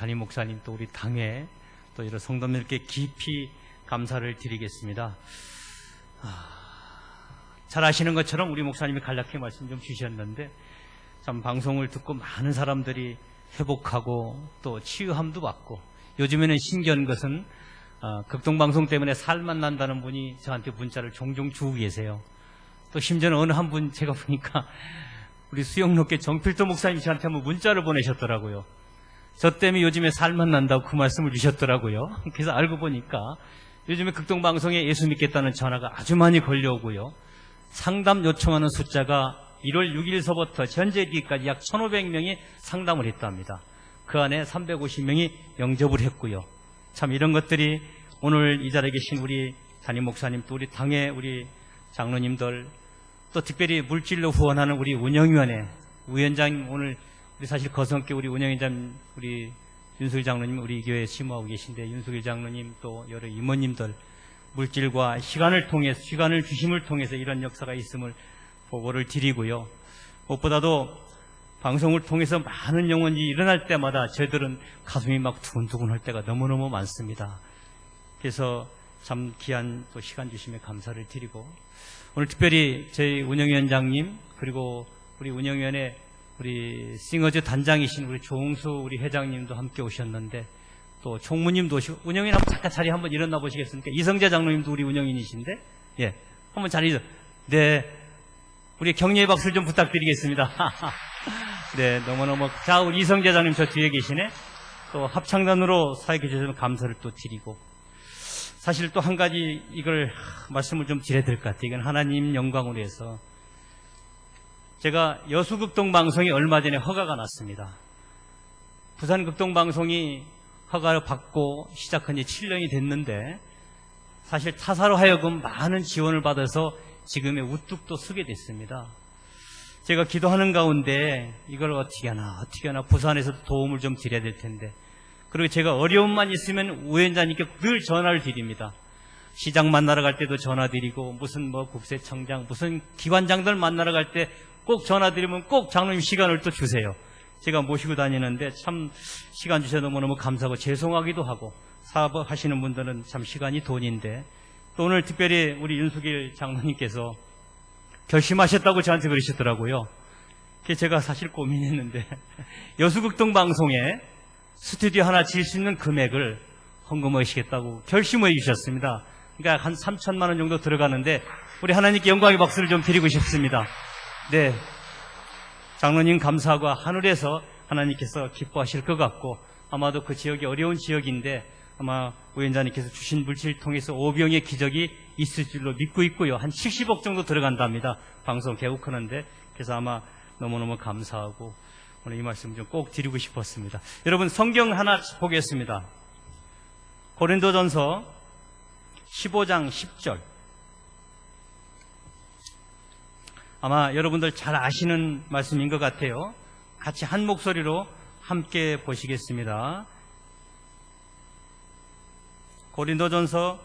담임 목사님 또 우리 당회 또 이런 성도님들께 깊이 감사를 드리겠습니다. 잘 아시는 것처럼 우리 목사님이 간략히 말씀 좀 주셨는데 참 방송을 듣고 많은 사람들이 회복하고 또 치유함도 받고 요즘에는 신기한 것은 극동방송 때문에 살만 난다는 분이 저한테 문자를 종종 주고 계세요. 또 심지어는 어느 한 분 제가 보니까 우리 수영롭게 정필도 목사님이 저한테 한번 문자를 보내셨더라고요. 저 때문에 요즘에 살만 난다고 그 말씀을 주셨더라고요. 그래서 알고 보니까 요즘에 극동방송에 예수 믿겠다는 전화가 아주 많이 걸려오고요. 상담 요청하는 숫자가 1월 6일서부터 현재까지 약 1,500명이 상담을 했답니다. 그 안에 350명이 영접을 했고요. 참 이런 것들이 오늘 이 자리에 계신 우리 담임 목사님 또 우리 당의 우리 장로님들 또 특별히 물질로 후원하는 우리 운영위원회 위원장님 오늘 우리 사실 거성께 우리 운영위원장 우리 윤석일 장로님 우리 교회에 심호하고 계신데 윤석일 장로님 또 여러 임원님들 물질과 시간을 통해서 시간을 주심을 통해서 이런 역사가 있음을 보고를 드리고요. 무엇보다도 방송을 통해서 많은 영혼이 일어날 때마다 저희들은 가슴이 막 두근두근할 때가 너무너무 많습니다. 그래서 참 귀한 또 시간 주심에 감사를 드리고 오늘 특별히 저희 운영위원장님 그리고 우리 운영위원회 우리 싱어즈 단장이신 우리 조홍수 우리 회장님도 함께 오셨는데 또 총무님도 오시고 운영인 한번 잠깐 자리 한번 일어나 보시겠습니까? 이성재 장로님도 우리 운영인이신데 예 한번 자리 네 우리 격려의 박수를 좀 부탁드리겠습니다. 네 너무너무 자 우리 이성재 장님 저 뒤에 계시네. 또 합창단으로 사역해 주셔서 감사를 또 드리고 사실 또 한 가지 이걸 말씀을 좀 드려야 될 것 같아요. 이건 하나님 영광으로 해서 제가 여수극동방송이 얼마 전에 허가가 났습니다. 부산극동방송이 허가를 받고 시작한 지 7년이 됐는데 사실 타사로 하여금 많은 지원을 받아서 지금의 우뚝도 서게 됐습니다. 제가 기도하는 가운데 이걸 어떻게 하나 부산에서 도움을 좀 드려야 될 텐데 그리고 제가 어려움만 있으면 위원장님께 늘 전화를 드립니다. 시장 만나러 갈 때도 전화 드리고 무슨 뭐 국세청장 무슨 기관장들 만나러 갈 때 꼭 전화 드리면 꼭 장로님 시간을 또 주세요. 제가 모시고 다니는데 참 시간 주셔서 너무너무 감사하고 죄송하기도 하고 사업하시는 분들은 참 시간이 돈인데 또 오늘 특별히 우리 윤석일 장로님께서 결심하셨다고 저한테 그러셨더라고요. 그래서 제가 사실 고민했는데 여수극동 방송에 스튜디오 하나 지을 수 있는 금액을 헌금하시겠다고 결심해 주셨습니다. 그러니까 한 3천만 원 정도 들어가는데 우리 하나님께 영광의 박수를 좀 드리고 싶습니다. 네, 장로님 감사하고 하늘에서 하나님께서 기뻐하실 것 같고 아마도 그 지역이 어려운 지역인데 아마 위원장님께서 주신 물질을 통해서 오병의 기적이 있을 줄로 믿고 있고요. 한 70억 정도 들어간답니다. 방송 개국하는데 그래서 아마 너무너무 감사하고 오늘 이 말씀 좀 꼭 드리고 싶었습니다. 여러분 성경 하나 보겠습니다. 고린도전서 15장 10절 아마 여러분들 잘 아시는 말씀인 것 같아요. 같이 한 목소리로 함께 보시겠습니다. 고린도전서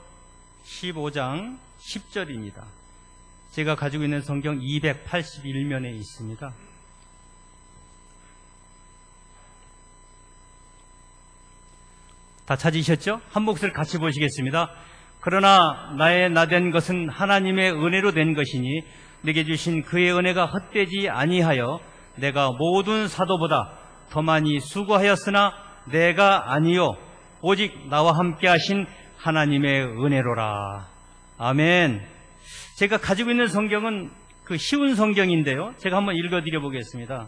15장 10절입니다. 제가 가지고 있는 성경 281면에 있습니다. 다 찾으셨죠? 한 목소리 같이 보시겠습니다. 그러나 나의 나된 것은 하나님의 은혜로 된 것이니 내게 주신 그의 은혜가 헛되지 아니하여 내가 모든 사도보다 더 많이 수고하였으나 내가 아니요 오직 나와 함께 하신 하나님의 은혜로라. 아멘. 제가 가지고 있는 성경은 그 쉬운 성경인데요. 제가 한번 읽어드려 보겠습니다.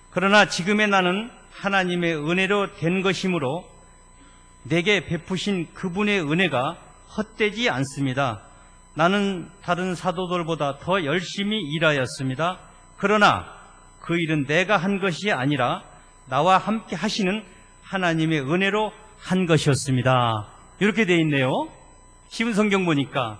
그러나 지금의 나는 하나님의 은혜로 된 것이므로 내게 베푸신 그분의 은혜가 헛되지 않습니다. 나는 다른 사도들보다 더 열심히 일하였습니다. 그러나 그 일은 내가 한 것이 아니라 나와 함께 하시는 하나님의 은혜로 한 것이었습니다. 이렇게 되어 있네요. 쉬운 성경 보니까.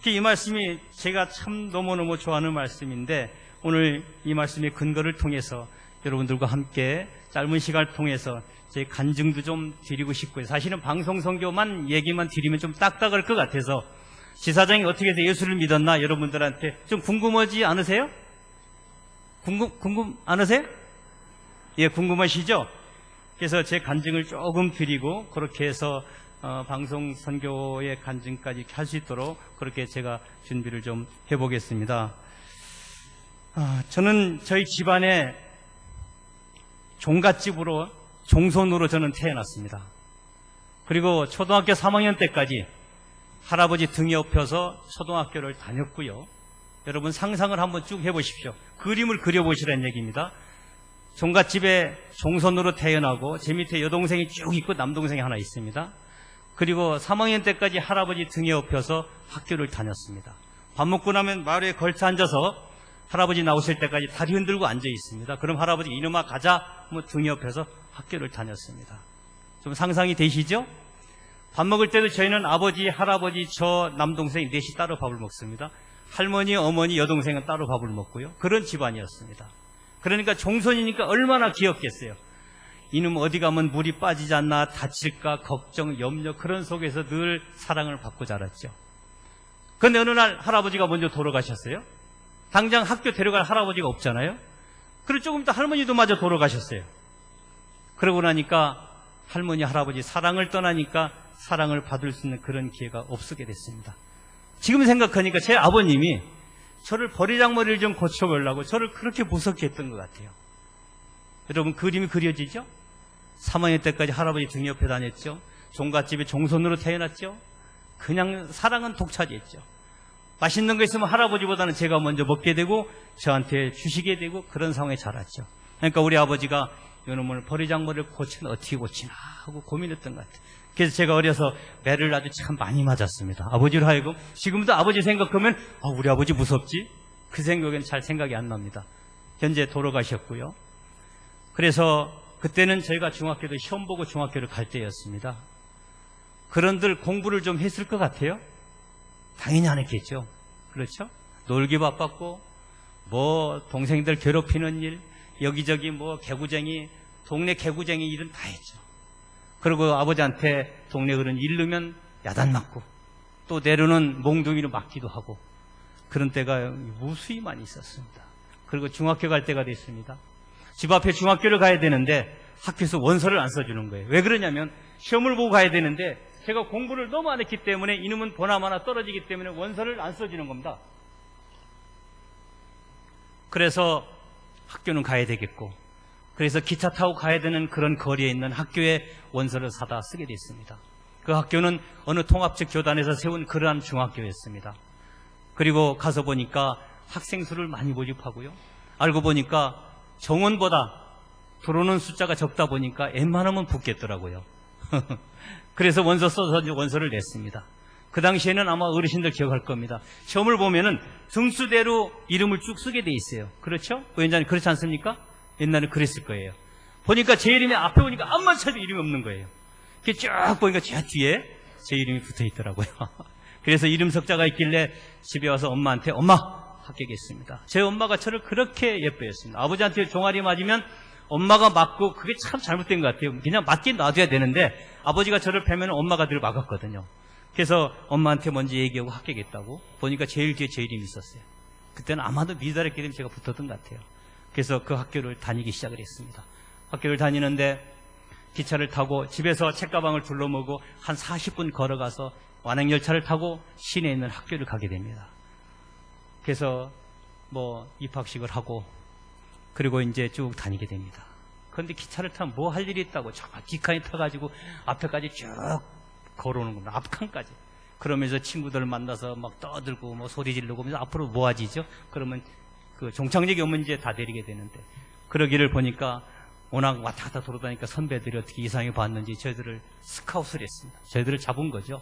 이 말씀이 제가 참 너무너무 좋아하는 말씀인데 오늘 이 말씀의 근거를 통해서 여러분들과 함께 짧은 시간을 통해서 제 간증도 좀 드리고 싶고요. 사실은 방송 선교만 얘기만 드리면 좀 딱딱할 것 같아서 지사장이 어떻게 해서 예수를 믿었나 여러분들한테 좀 궁금하지 않으세요? 궁금 않으세요? 예, 궁금하시죠? 그래서 제 간증을 조금 드리고 그렇게 해서 방송 선교의 간증까지 할 수 있도록 그렇게 제가 준비를 좀 해보겠습니다. 저는 저희 집안에 종갓집으로 종손으로 저는 태어났습니다. 그리고 초등학교 3학년 때까지 할아버지 등에 업혀서 초등학교를 다녔고요. 여러분 상상을 한번 쭉 해보십시오. 그림을 그려보시라는 얘기입니다. 종갓집에 종손으로 태어나고 제 밑에 여동생이 쭉 있고 남동생이 하나 있습니다. 그리고 3학년 때까지 할아버지 등에 업혀서 학교를 다녔습니다. 밥 먹고 나면 마루에 걸터 앉아서 할아버지 나오실 때까지 다리 흔들고 앉아 있습니다. 그럼 할아버지 이놈아 가자 뭐 등에 업혀서 학교를 다녔습니다. 좀 상상이 되시죠? 밥 먹을 때도 저희는 아버지, 할아버지, 저 남동생 넷이 따로 밥을 먹습니다. 할머니, 어머니, 여동생은 따로 밥을 먹고요. 그런 집안이었습니다. 그러니까 종손이니까 얼마나 귀엽겠어요. 이놈 어디 가면 물이 빠지지 않나, 다칠까, 걱정, 염려, 그런 속에서 늘 사랑을 받고 자랐죠. 그런데 어느 날 할아버지가 먼저 돌아가셨어요. 당장 학교 데려갈 할아버지가 없잖아요. 그리고 조금 이따 할머니도 마저 돌아가셨어요. 그러고 나니까 할머니, 할아버지 사랑을 떠나니까 사랑을 받을 수 있는 그런 기회가 없게 됐습니다. 지금 생각하니까 제 아버님이 저를 버리장머리를 좀 고쳐보려고 저를 그렇게 무섭게 했던 것 같아요. 여러분 그림이 그려지죠? 3학년 때까지 할아버지 등 옆에 다녔죠. 종갓집에 종손으로 태어났죠. 그냥 사랑은 독차지했죠. 맛있는 거 있으면 할아버지보다는 제가 먼저 먹게 되고 저한테 주시게 되고 그런 상황에 자랐죠. 그러니까 우리 아버지가 이놈을 버리장머리를 고치면 어떻게 고치나 하고 고민했던 것 같아요. 그래서 제가 어려서 매를 아주 참 많이 맞았습니다. 아버지로 하여금 지금도 아버지 생각하면 우리 아버지 무섭지? 그 생각에는 잘 생각이 안 납니다. 현재 돌아가셨고요. 그래서 그때는 저희가 중학교도 시험 보고 중학교를 갈 때였습니다. 그런들 공부를 좀 했을 것 같아요? 당연히 안 했겠죠. 그렇죠? 놀기 바빴고 뭐 동생들 괴롭히는 일, 여기저기 뭐 개구쟁이, 동네 개구쟁이 일은 다 했죠. 그리고 아버지한테 동네 그런 일르면 야단 맞고 또 내려는 몽둥이로 맞기도 하고 그런 때가 무수히 많이 있었습니다. 그리고 중학교 갈 때가 됐습니다. 집 앞에 중학교를 가야 되는데 학교에서 원서를 안 써주는 거예요. 왜 그러냐면 시험을 보고 가야 되는데 제가 공부를 너무 안 했기 때문에 이놈은 보나마나 떨어지기 때문에 원서를 안 써주는 겁니다. 그래서 학교는 가야 되겠고 그래서 기차 타고 가야 되는 그런 거리에 있는 학교에 원서를 사다 쓰게 됐습니다. 그 학교는 어느 통합적 교단에서 세운 그러한 중학교였습니다. 그리고 가서 보니까 학생 수를 많이 모집하고요. 알고 보니까 정원보다 들어오는 숫자가 적다 보니까 웬만하면 붙겠더라고요. 그래서 원서 써서 원서를 냈습니다. 그 당시에는 아마 어르신들 기억할 겁니다. 시험을 보면은 등수대로 이름을 쭉 쓰게 돼 있어요. 그렇죠? 위원장님 그렇지 않습니까? 옛날에 그랬을 거예요. 보니까 제 이름이 앞에 오니까 앞만 찾아도 이름이 없는 거예요. 이렇게 쭉 보니까 제 뒤에 제 이름이 붙어 있더라고요. 그래서 이름 석자가 있길래 집에 와서 엄마한테 엄마 합격했습니다. 제 엄마가 저를 그렇게 예뻐했습니다. 아버지한테 종아리 맞으면 엄마가 맞고 그게 참 잘못된 것 같아요. 그냥 맞긴 놔둬야 되는데 아버지가 저를 패면 엄마가 늘 막았거든요. 그래서 엄마한테 먼저 얘기하고 합격했다고 보니까 제일 뒤에 제 이름이 있었어요. 그때는 아마도 미달했기 때문에 제가 붙었던 것 같아요. 그래서 그 학교를 다니기 시작을 했습니다. 학교를 다니는데 기차를 타고 집에서 책가방을 둘러매고 한 40분 걸어가서 완행열차를 타고 시내에 있는 학교를 가게 됩니다. 그래서 뭐 입학식을 하고 그리고 이제 쭉 다니게 됩니다. 그런데 기차를 타면 뭐 할 일이 있다고 저 뒷칸에 타가지고 앞에까지 쭉 걸어오는 겁니다. 앞칸까지. 그러면서 친구들 만나서 막 떠들고 뭐 소리 지르고 하면서 앞으로 모아지죠. 그러면 그 종착역이 오면 이제 다 내리게 되는데 그러기를 보니까 워낙 왔다 갔다 돌아다니까 선배들이 어떻게 이상하게 봤는지 저희들을 스카웃을 했습니다. 저희들을 잡은 거죠.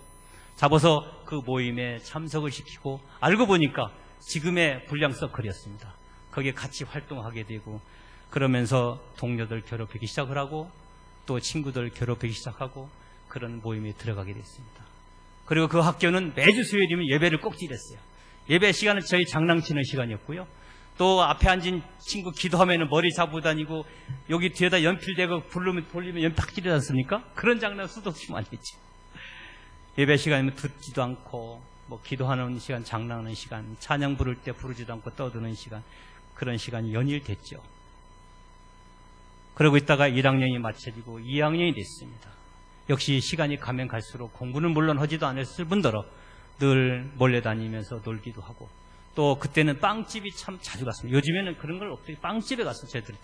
잡아서 그 모임에 참석을 시키고 알고 보니까 지금의 불량 서클이었습니다. 거기에 같이 활동하게 되고 그러면서 동료들 괴롭히기 시작을 하고 또 친구들 괴롭히기 시작하고 그런 모임에 들어가게 됐습니다. 그리고 그 학교는 매주 수요일이면 예배를 꼭 드렸어요. 예배 시간은 저희 장난치는 시간이었고요. 또 앞에 앉은 친구 기도하면 머리 잡고 다니고 여기 뒤에다 연필대고 돌리면 연필 탁 찌르지 않습니까? 그런 장난 수도 없이 많이 했죠. 예배 시간이면 듣지도 않고 뭐 기도하는 시간, 장난하는 시간, 찬양 부를 때 부르지도 않고 떠드는 시간, 그런 시간이 연일 됐죠. 그러고 있다가 1학년이 마쳐지고 2학년이 됐습니다. 역시 시간이 가면 갈수록 공부는 물론 하지도 않았을 뿐더러 늘 몰려다니면서 놀기도 하고, 또 그때는 빵집이 참 자주 갔습니다. 요즘에는 그런 걸 없어요. 빵집에 갔어요. 저희들 때.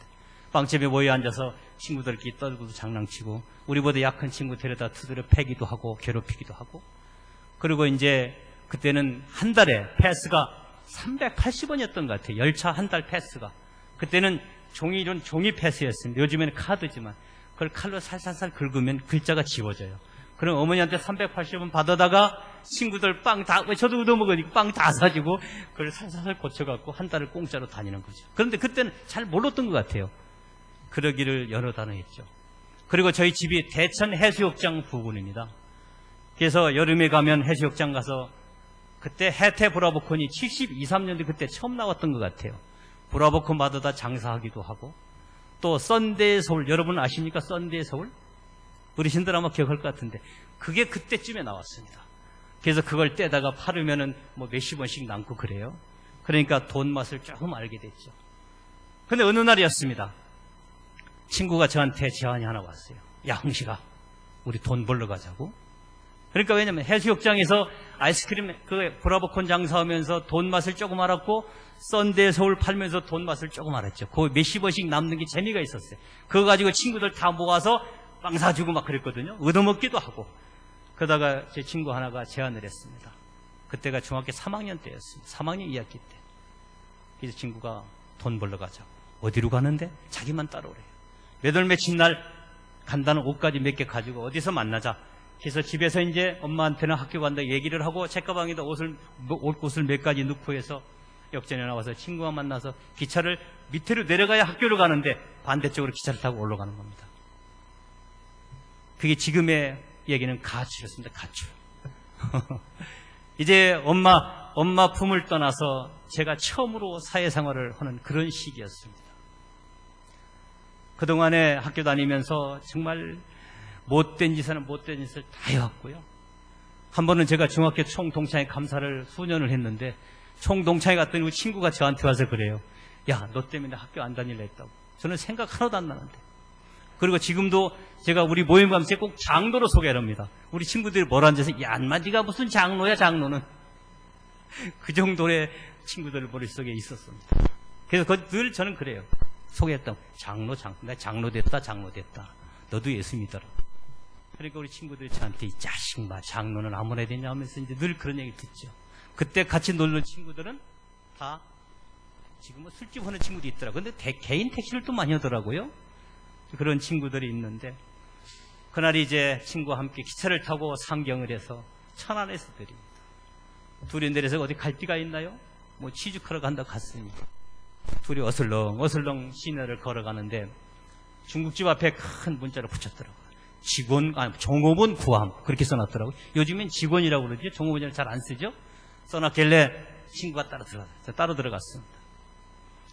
빵집에 모여 앉아서 친구들끼리 떨고도 장난치고, 우리보다 약한 친구 데려다 두드려 패기도 하고 괴롭히기도 하고. 그리고 이제 그때는 한 달에 패스가 380원이었던 것 같아요. 열차 한 달 패스가. 그때는 이런 종이 패스였습니다. 요즘에는 카드지만 그걸 칼로 살살살 긁으면 글자가 지워져요. 그럼 어머니한테 380원 받아다가 친구들 빵 다, 저도 얻어먹으니까 빵 다 사주고 그걸 살살살 고쳐갖고 한 달을 공짜로 다니는 거죠. 그런데 그때는 잘 몰랐던 것 같아요. 그러기를 여러 단어 했죠. 그리고 저희 집이 대천 해수욕장 부근입니다. 그래서 여름에 가면 해수욕장 가서, 그때 해태 브라보콘이 72, 3년대 그때 처음 나왔던 것 같아요. 브라보콘 받아다 장사하기도 하고, 또 썬데이 서울, 여러분 아십니까? 썬데이 서울? 어르신들 아마 기억할 것 같은데 그게 그때쯤에 나왔습니다. 그래서 그걸 떼다가 팔으면은 뭐 몇십 원씩 남고 그래요. 그러니까 돈 맛을 조금 알게 됐죠. 근데 어느 날이었습니다. 친구가 저한테 제안이 하나 왔어요. 야, 홍식아, 우리 돈 벌러 가자고. 그러니까 왜냐면 해수욕장에서 아이스크림 그 브라보콘 장사하면서 돈 맛을 조금 알았고, 썬데이 서울 팔면서 돈 맛을 조금 알았죠. 그 몇십 원씩 남는 게 재미가 있었어요. 그거 가지고 친구들 다 모아서 빵 사주고 막 그랬거든요. 얻어먹기도 하고. 그러다가 제 친구 하나가 제안을 했습니다. 그때가 중학교 3학년 때였습니다. 3학년 2학기 때. 그래서 친구가 돈 벌러 가자고. 어디로 가는데? 자기만 따라오래요. 몇 월 며칠 날 간다는 옷까지 몇 개 가지고 어디서 만나자. 그래서 집에서 이제 엄마한테는 학교 간다 얘기를 하고, 책가방에다 옷을 몇 가지 넣고 해서 역전에 나와서 친구와 만나서 기차를 밑으로 내려가야 학교를 가는데 반대쪽으로 기차를 타고 올라가는 겁니다. 그게 지금의 얘기는 가출이었습니다. 가출. 이제 엄마 품을 떠나서 제가 처음으로 사회생활을 하는 그런 시기였습니다. 그동안에 학교 다니면서 정말 못된 짓을 다 해왔고요. 한 번은 제가 중학교 총동창회 감사를 수년을 했는데, 총동창회 갔더니 우리 친구가 저한테 와서 그래요. 야, 너 때문에 학교 안 다닐라 했다고. 저는 생각 하나도 안 나는데. 그리고 지금도 제가 우리 모임 가면서 꼭 장로로 소개를 합니다. 우리 친구들이 뭐라 앉아서, 야, 인마지가 무슨 장로야, 장로는. 그 정도의 친구들 머릿속에 있었습니다. 그래서 늘 저는 그래요. 소개했다. 장로. 나 장로 됐다. 너도 예수 믿어라. 그러니까 우리 친구들이 저한테, 이 자식 마, 장로는 아무나 해야 되냐 하면서 이제 늘 그런 얘기 듣죠. 그때 같이 놀는 친구들은 다 지금 뭐 술집 하는 친구도 있더라고요. 근데 개인 택시를 또 많이 하더라고요. 그런 친구들이 있는데, 그날이 이제 친구와 함께 기차를 타고 상경을 해서 천안에서 내립니다. 둘이 내려서 어디 갈 데가 있나요? 뭐 취직하러 간다고 갔습니다. 둘이 어슬렁 시내를 걸어가는데 중국집 앞에 큰 문자를 붙였더라고요. 종업원 구함, 그렇게 써놨더라고요. 요즘엔 직원이라고 그러죠. 종업원이라고 잘 안 쓰죠. 써놨길래 친구가 따로 들어갔습니다.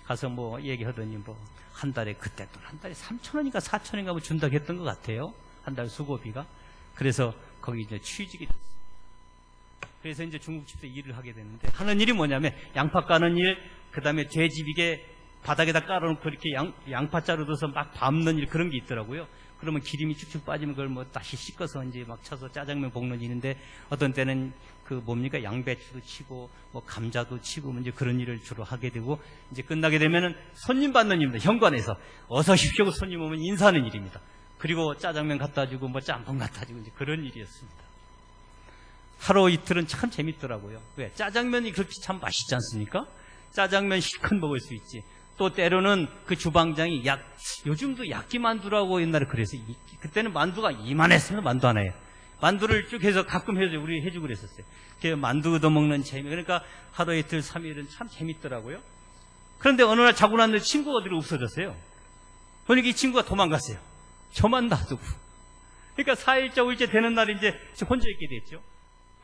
가서 뭐 얘기하더니 뭐 한 달에, 그때 또 한 달에 3,000원인가 4,000원인가 뭐 준다고 했던 것 같아요. 한 달 수고비가. 그래서 거기 이제 취직이 됐어요. 그래서 이제 중국집에서 일을 하게 되는데, 하는 일이 뭐냐면 양파 까는 일, 그 다음에 돼지 비계 바닥에다 깔아놓고 이렇게 양파 자르듯이 막 밟는 일, 그런 게 있더라고요. 그러면 기름이 쭉쭉 빠지면 그걸 뭐 다시 씻어서 이제 막 쳐서 짜장면 볶는 일인데, 어떤 때는 양배추도 치고 뭐 감자도 치고 이제 그런 일을 주로 하게 되고, 이제 끝나게 되면은 손님 받는 일입니다. 현관에서 어서 오십시오 손님 오면 인사하는 일입니다. 그리고 짜장면 갖다 주고 뭐 짬뽕 갖다 주고 이제 그런 일이었습니다. 하루 이틀은 참 재밌더라고요. 왜? 짜장면이 그렇게 참 맛있지 않습니까? 짜장면 실컷 먹을 수 있지. 또 때로는 그 주방장이 요즘도 야끼만두라고 옛날에 그래서, 그때는 만두가 이만했습니다. 만두 하나에. 만두를 쭉 해서 가끔 우리 해주고 그랬었어요. 그래서 만두 얻어먹는 재미. 그러니까 하루 이틀 3일은 참 재밌더라고요. 그런데 어느 날 자고 났는데 친구가 어디로 없어졌어요. 그러니까 이 친구가 도망갔어요. 저만 놔두고. 그러니까 4일째 5일째 되는 날 이제 혼자 있게 됐죠.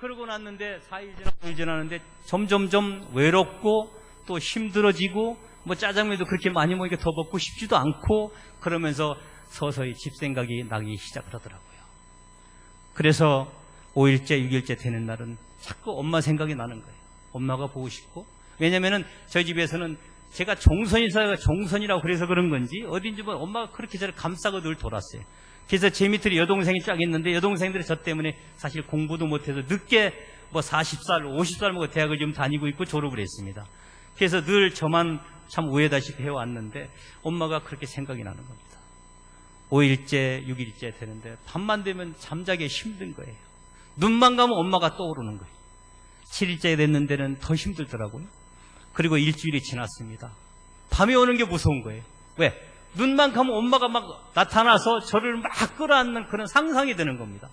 그러고 났는데 4일 지나는데 점점점 외롭고 또 힘들어지고, 뭐 짜장면도 그렇게 많이 먹으니까 더 먹고 싶지도 않고, 그러면서 서서히 집 생각이 나기 시작을 하더라고요. 그래서 5일째 6일째 되는 날은 자꾸 엄마 생각이 나는 거예요. 엄마가 보고 싶고. 왜냐면은 저희 집에서는 제가 종선이라고 그래서 그런 건지 어딘지 뭐 엄마가 그렇게 저를 감싸고 늘 돌았어요. 그래서 제 밑에 여동생이 쫙 있는데 여동생들이 저 때문에 사실 공부도 못해서 늦게 뭐 40살, 50살 먹어 대학을 좀 다니고 있고 졸업을 했습니다. 그래서 늘 저만 참 우애다시피 해왔는데 엄마가 그렇게 생각이 나는 겁니다. 5일째, 6일째 되는데 밤만 되면 잠자기 힘든 거예요. 눈만 감으면 엄마가 떠오르는 거예요. 7일째 됐는 데는 더 힘들더라고요. 그리고 일주일이 지났습니다. 밤이 오는 게 무서운 거예요. 왜? 눈만 감으면 엄마가 막 나타나서 저를 막 끌어안는 그런 상상이 드는 겁니다.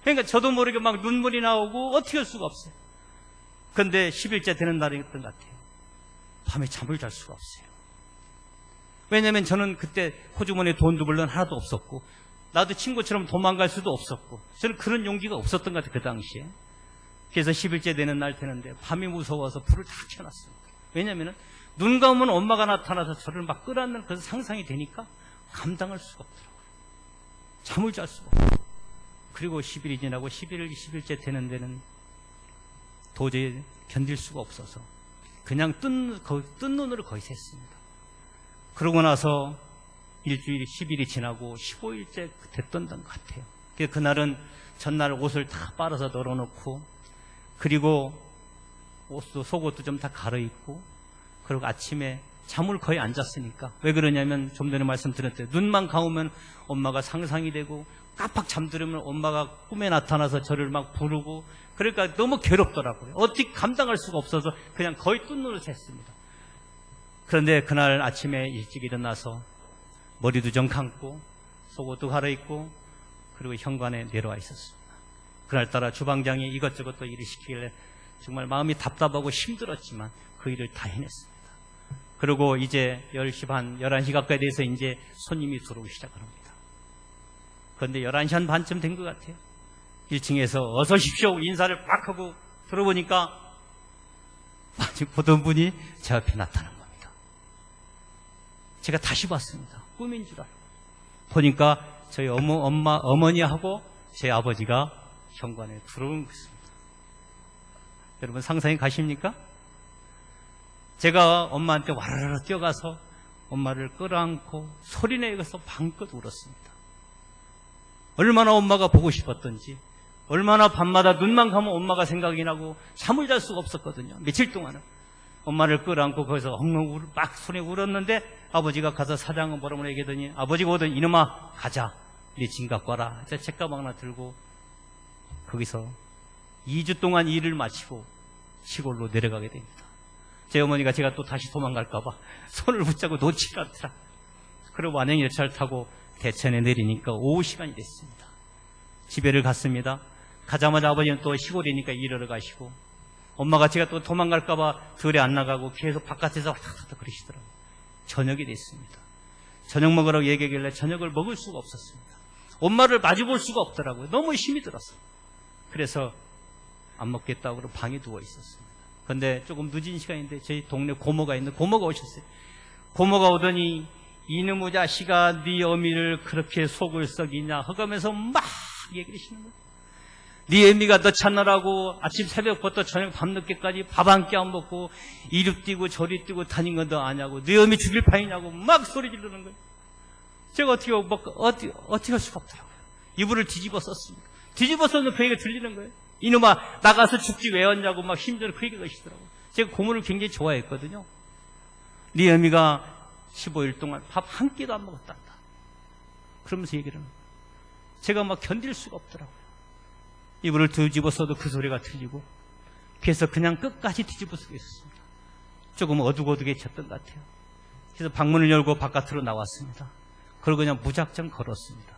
그러니까 저도 모르게 막 눈물이 나오고 어떻게 할 수가 없어요. 그런데 10일째 되는 날이었던 것 같아요. 밤에 잠을 잘 수가 없어요. 왜냐하면 저는 그때 호주머니에 돈도 물론 하나도 없었고 나도 친구처럼 도망갈 수도 없었고 저는 그런 용기가 없었던 것 같아요. 그 당시에. 그래서 10일째 되는 날 되는데 밤이 무서워서 불을 다 켜놨습니다. 왜냐하면 눈 감으면 엄마가 나타나서 저를 막 끌어안는 그런 상상이 되니까 감당할 수가 없더라고요. 잠을 잘 수가 없어요. 그리고 10일이 지나고 11일, 20일째 되는 데는 도저히 견딜 수가 없어서 그냥 뜬 눈으로 거의 샜습니다. 그러고 나서 일주일이 10일이 지나고 15일째 됐던 것 같아요. 그날은 전날 옷을 다 빨아서 널어놓고 그리고 옷도 속옷도 좀 다 갈아입고 그리고 아침에 잠을 거의 안 잤으니까 왜 그러냐면 좀 전에 말씀드렸대요. 눈만 감으면 엄마가 상상이 되고 깜빡 잠들으면 엄마가 꿈에 나타나서 저를 막 부르고 그러니까 너무 괴롭더라고요. 어떻게 감당할 수가 없어서 그냥 거의 뜬 눈으로 샜습니다. 그런데 그날 아침에 일찍 일어나서 머리도 좀 감고 속옷도 갈아입고 그리고 현관에 내려와 있었습니다. 그날따라 주방장이 이것저것 또 일을 시키길래 정말 마음이 답답하고 힘들었지만 그 일을 다 해냈습니다. 그리고 이제 10시 반, 11시 가까이 돼서 이제 손님이 들어오기 시작합니다. 그런데 11시 한 반쯤 된 것 같아요. 1층에서 어서 오십시오 인사를 빡 하고 들어보니까 마치 보던 분이 제 앞에 나타난 겁니다. 제가 다시 봤습니다. 꿈인 줄 알고. 보니까 저희 어머니하고 제 아버지가 현관에 들어온 것입니다. 여러분 상상이 가십니까? 제가 엄마한테 와르르 뛰어가서 엄마를 끌어안고 소리내서 방긋 울었습니다. 얼마나 엄마가 보고 싶었던지 얼마나 밤마다 눈만 감으면 엄마가 생각이 나고 잠을 잘 수가 없었거든요. 며칠 동안은 엄마를 끌어안고 거기서 엉엉 막 소리 울었는데 아버지가 가서 사장은 뭐라고 얘기하더니 아버지가 오더니 이놈아 가자 네 짐 갖고 와라. 제가 책가방 하나 들고 거기서 2주 동안 일을 마치고 시골로 내려가게 됩니다. 제 어머니가 제가 또 다시 도망갈까봐 손을 붙잡고 놓지를 않더라. 그리고 완행 열차를 타고 대천에 내리니까 오후 시간이 됐습니다. 집에를 갔습니다. 가자마자 아버지는 또 시골이니까 일하러 가시고 엄마가 제가 또 도망갈까봐 들에 안 나가고 계속 바깥에서 왔다 갔다 그러시더라고요. 저녁이 됐습니다. 저녁 먹으라고 얘기하길래 저녁을 먹을 수가 없었습니다. 엄마를 마주볼 수가 없더라고요. 너무 힘이 들었어요. 그래서 안 먹겠다고 그러고 방에 누워 있었습니다. 그런데 조금 늦은 시간인데 저희 동네 고모가 있는데 고모가 오셨어요. 고모가 오더니 이놈의 자식아 네 어미를 그렇게 속을 썩이냐 허가면서 막 얘기를 하시는 거예요. 네 어미가 너 찾느라고 아침 새벽부터 저녁 밤늦게까지 밥 한 끼 안 먹고 이리 뛰고 저리 뛰고 다닌 건 너 아냐고 네 어미 죽일 판이냐고 막 소리 지르는 거예요. 제가 어떻게 할 수가 없더라고요. 이불을 뒤집어 썼습니다. 뒤집어 썼는데 그 얘기가 들리는 거예요. 이놈아 나가서 죽지 왜 왔냐고 막 힘들어 그 얘기가 하시더라고요. 제가 고모를 굉장히 좋아했거든요. 네 어미가 15일 동안 밥 한 끼도 안 먹었단다. 그러면서 얘기를 합니다. 제가 막 견딜 수가 없더라고요. 이불을 뒤집어 써도 그 소리가 들리고 그래서 그냥 끝까지 뒤집어 쓰고 있었습니다. 조금 어둑어둑해졌던 것 같아요. 그래서 방문을 열고 바깥으로 나왔습니다. 그리고 그냥 무작정 걸었습니다.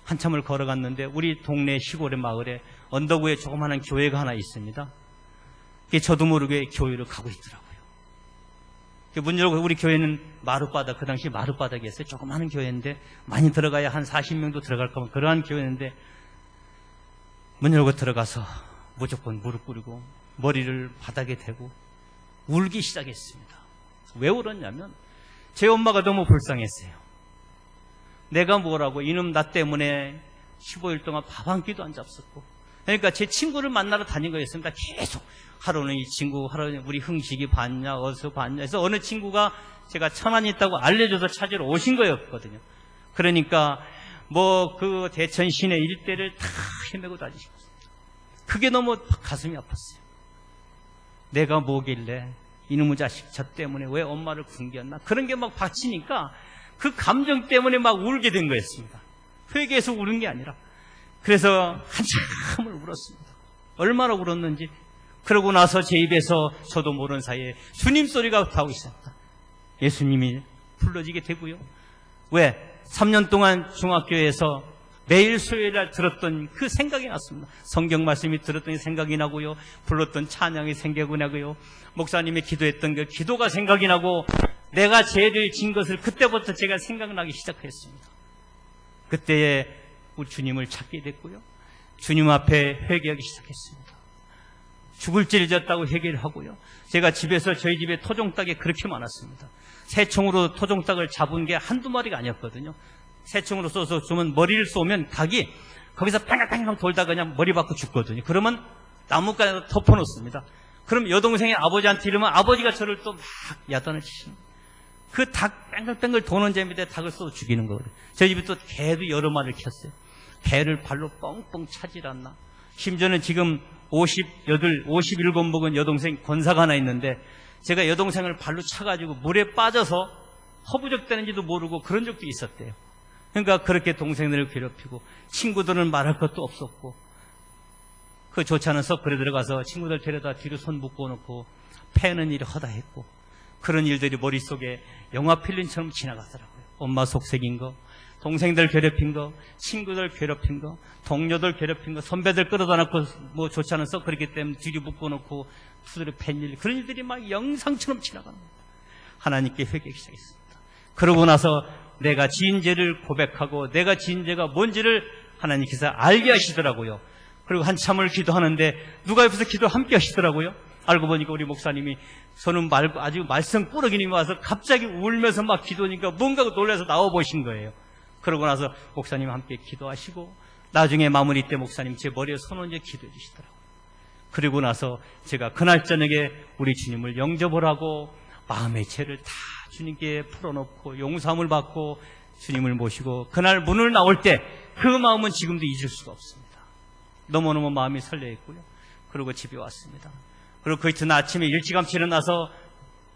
한참을 걸어갔는데 우리 동네 시골의 마을에 언덕 위에 조그마한 교회가 하나 있습니다. 저도 모르게 교회를 가고 있더라고요. 문 열고 우리 교회는 마룻바닥, 그 당시 마룻바닥이었어요. 조그마한 교회인데 많이 들어가야 한 40명도 들어갈 거면 그러한 교회인데 문 열고 들어가서 무조건 무릎 꿇고 머리를 바닥에 대고 울기 시작했습니다. 왜 울었냐면 제 엄마가 너무 불쌍했어요. 내가 뭐라고 이놈 나 때문에 15일 동안 밥 한 끼도 안 잡섰고 그러니까 제 친구를 만나러 다닌 거였습니다. 계속 하루는 이 친구, 하루는 우리 흥식이 봤냐, 어디서 봤냐 해서 어느 친구가 제가 천안에 있다고 알려줘서 찾으러 오신 거였거든요. 그러니까 뭐 그 대천 시내 일대를 다 헤매고 다니시고 그게 너무 가슴이 아팠어요. 내가 뭐길래 이놈의 자식 저 때문에 왜 엄마를 굶겼나 그런 게 막 박치니까 그 감정 때문에 막 울게 된 거였습니다. 회개해서 우는 게 아니라. 그래서 한참을 울었습니다. 얼마나 울었는지. 그러고 나서 제 입에서 저도 모르는 사이에 주님 소리가 나오기 시작합니다. 예수님이 불러지게 되고요. 왜? 3년 동안 중학교에서 매일 수요일날 들었던 그 생각이 났습니다. 성경 말씀이 들었던 생각이 나고요. 불렀던 찬양이 생각이 나고요. 목사님이 기도했던 그 기도가 생각이 나고 내가 죄를 진 것을 그때부터 제가 생각나기 시작했습니다. 그때에 우리 주님을 찾게 됐고요. 주님 앞에 회개하기 시작했습니다. 죽을 죄를 졌다고 회개를 하고요. 제가 집에서 저희 집에 토종닭이 그렇게 많았습니다. 새총으로 토종닭을 잡은 게 한두 마리가 아니었거든요. 새총으로 쏘서 주면 머리를 쏘면 닭이 거기서 팽팽팽 돌다가 그냥 머리 받고 죽거든요. 그러면 나뭇가지에다 덮어놓습니다. 그럼 여동생이 아버지한테 이러면 아버지가 저를 또 막 야단을 치십니다. 그 닭 뺑글뺑글 도는 재미에 닭을 쏘 죽이는 거거든요. 저희 집에 또 개도 여러 마리를 켰어요. 개를 발로 뻥뻥 차질 않나. 심지어는 지금 51 먹은 여동생 권사가 하나 있는데 제가 여동생을 발로 차가지고 물에 빠져서 허부적대는지도 모르고 그런 적도 있었대요. 그러니까 그렇게 동생들을 괴롭히고 친구들은 말할 것도 없었고 그 좋지 않은 서클에 들어가서 친구들 데려다 뒤로 손 묶어놓고 패는 일이 허다했고 그런 일들이 머릿속에 영화 필름처럼 지나가더라고요. 엄마 속색인 거, 동생들 괴롭힌 거, 친구들 괴롭힌 거, 동료들 괴롭힌 거, 선배들 끌어다 놓고 뭐 좋지 않은 서클이기 때문에 뒤로 묶어놓고 두드려 팬 일, 그런 일들이 막 영상처럼 지나가는 겁니다. 하나님께 회개하기 시작했습니다. 그러고 나서 내가 지은 죄를 고백하고 내가 지은 죄가 뭔지를 하나님께서 알게 하시더라고요. 그리고 한참을 기도하는데 누가 옆에서 기도 함께 하시더라고요. 알고 보니까 우리 목사님이 저는 아주 말썽 꾸러기님이 와서 갑자기 울면서 막 기도하니까 뭔가 놀라서 나와보신 거예요. 그러고 나서 목사님 함께 기도하시고 나중에 마무리 때 목사님 제 머리에 손 얹어 기도해 주시더라고요. 그리고 나서 제가 그날 저녁에 우리 주님을 영접을 하고 마음의 죄를 다 주님께 풀어놓고 용서함을 받고 주님을 모시고 그날 문을 나올 때 그 마음은 지금도 잊을 수가 없습니다. 너무너무 마음이 설레있고요. 그리고 집에 왔습니다. 그리고 그 이튿날 아침에 일찌감치 일어나서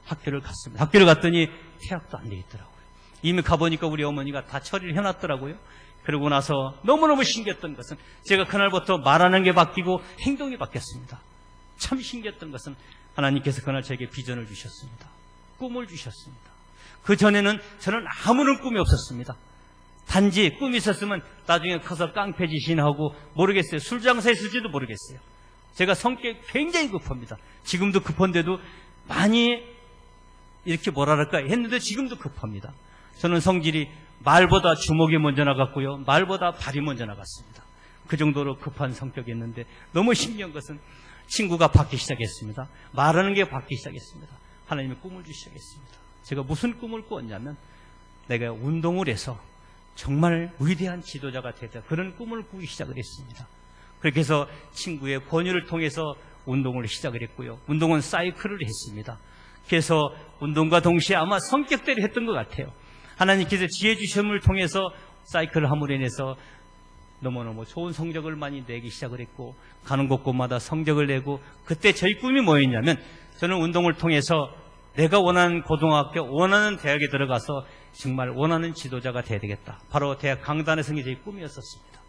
학교를 갔습니다. 학교를 갔더니 퇴학도 안 돼 있더라고요. 이미 가보니까 우리 어머니가 다 처리를 해놨더라고요. 그러고 나서 너무너무 신기했던 것은 제가 그날부터 말하는 게 바뀌고 행동이 바뀌었습니다. 참 신기했던 것은 하나님께서 그날 저에게 비전을 주셨습니다. 꿈을 주셨습니다. 그전에는 저는 아무런 꿈이 없었습니다. 단지 꿈이 있었으면 나중에 커서 깡패짓이나 하고 모르겠어요. 술장사에 있을지도 모르겠어요. 제가 성격이 굉장히 급합니다. 지금도 급한데도 많이 이렇게 뭐랄까 했는데 지금도 급합니다. 저는 성질이 말보다 주먹이 먼저 나갔고요. 말보다 발이 먼저 나갔습니다. 그 정도로 급한 성격이었는데 너무 신기한 것은 친구가 받기 시작했습니다. 말하는 게 받기 시작했습니다. 하나님이 꿈을 주시기 시작했습니다. 제가 무슨 꿈을 꾸었냐면 내가 운동을 해서 정말 위대한 지도자가 되자 그런 꿈을 꾸기 시작을 했습니다. 그렇게 해서 친구의 권유를 통해서 운동을 시작을 했고요. 운동은 사이클을 했습니다. 그래서 운동과 동시에 아마 성격대로 했던 것 같아요. 하나님께서 지혜 주심을 통해서 사이클을 함으로 인해서 너무너무 좋은 성적을 많이 내기 시작을 했고 가는 곳곳마다 성적을 내고 그때 저희 꿈이 뭐였냐면 저는 운동을 통해서 내가 원하는 고등학교, 원하는 대학에 들어가서 정말 원하는 지도자가 돼야 되겠다. 바로 대학 강단에 서는 게 제 꿈이었었습니다.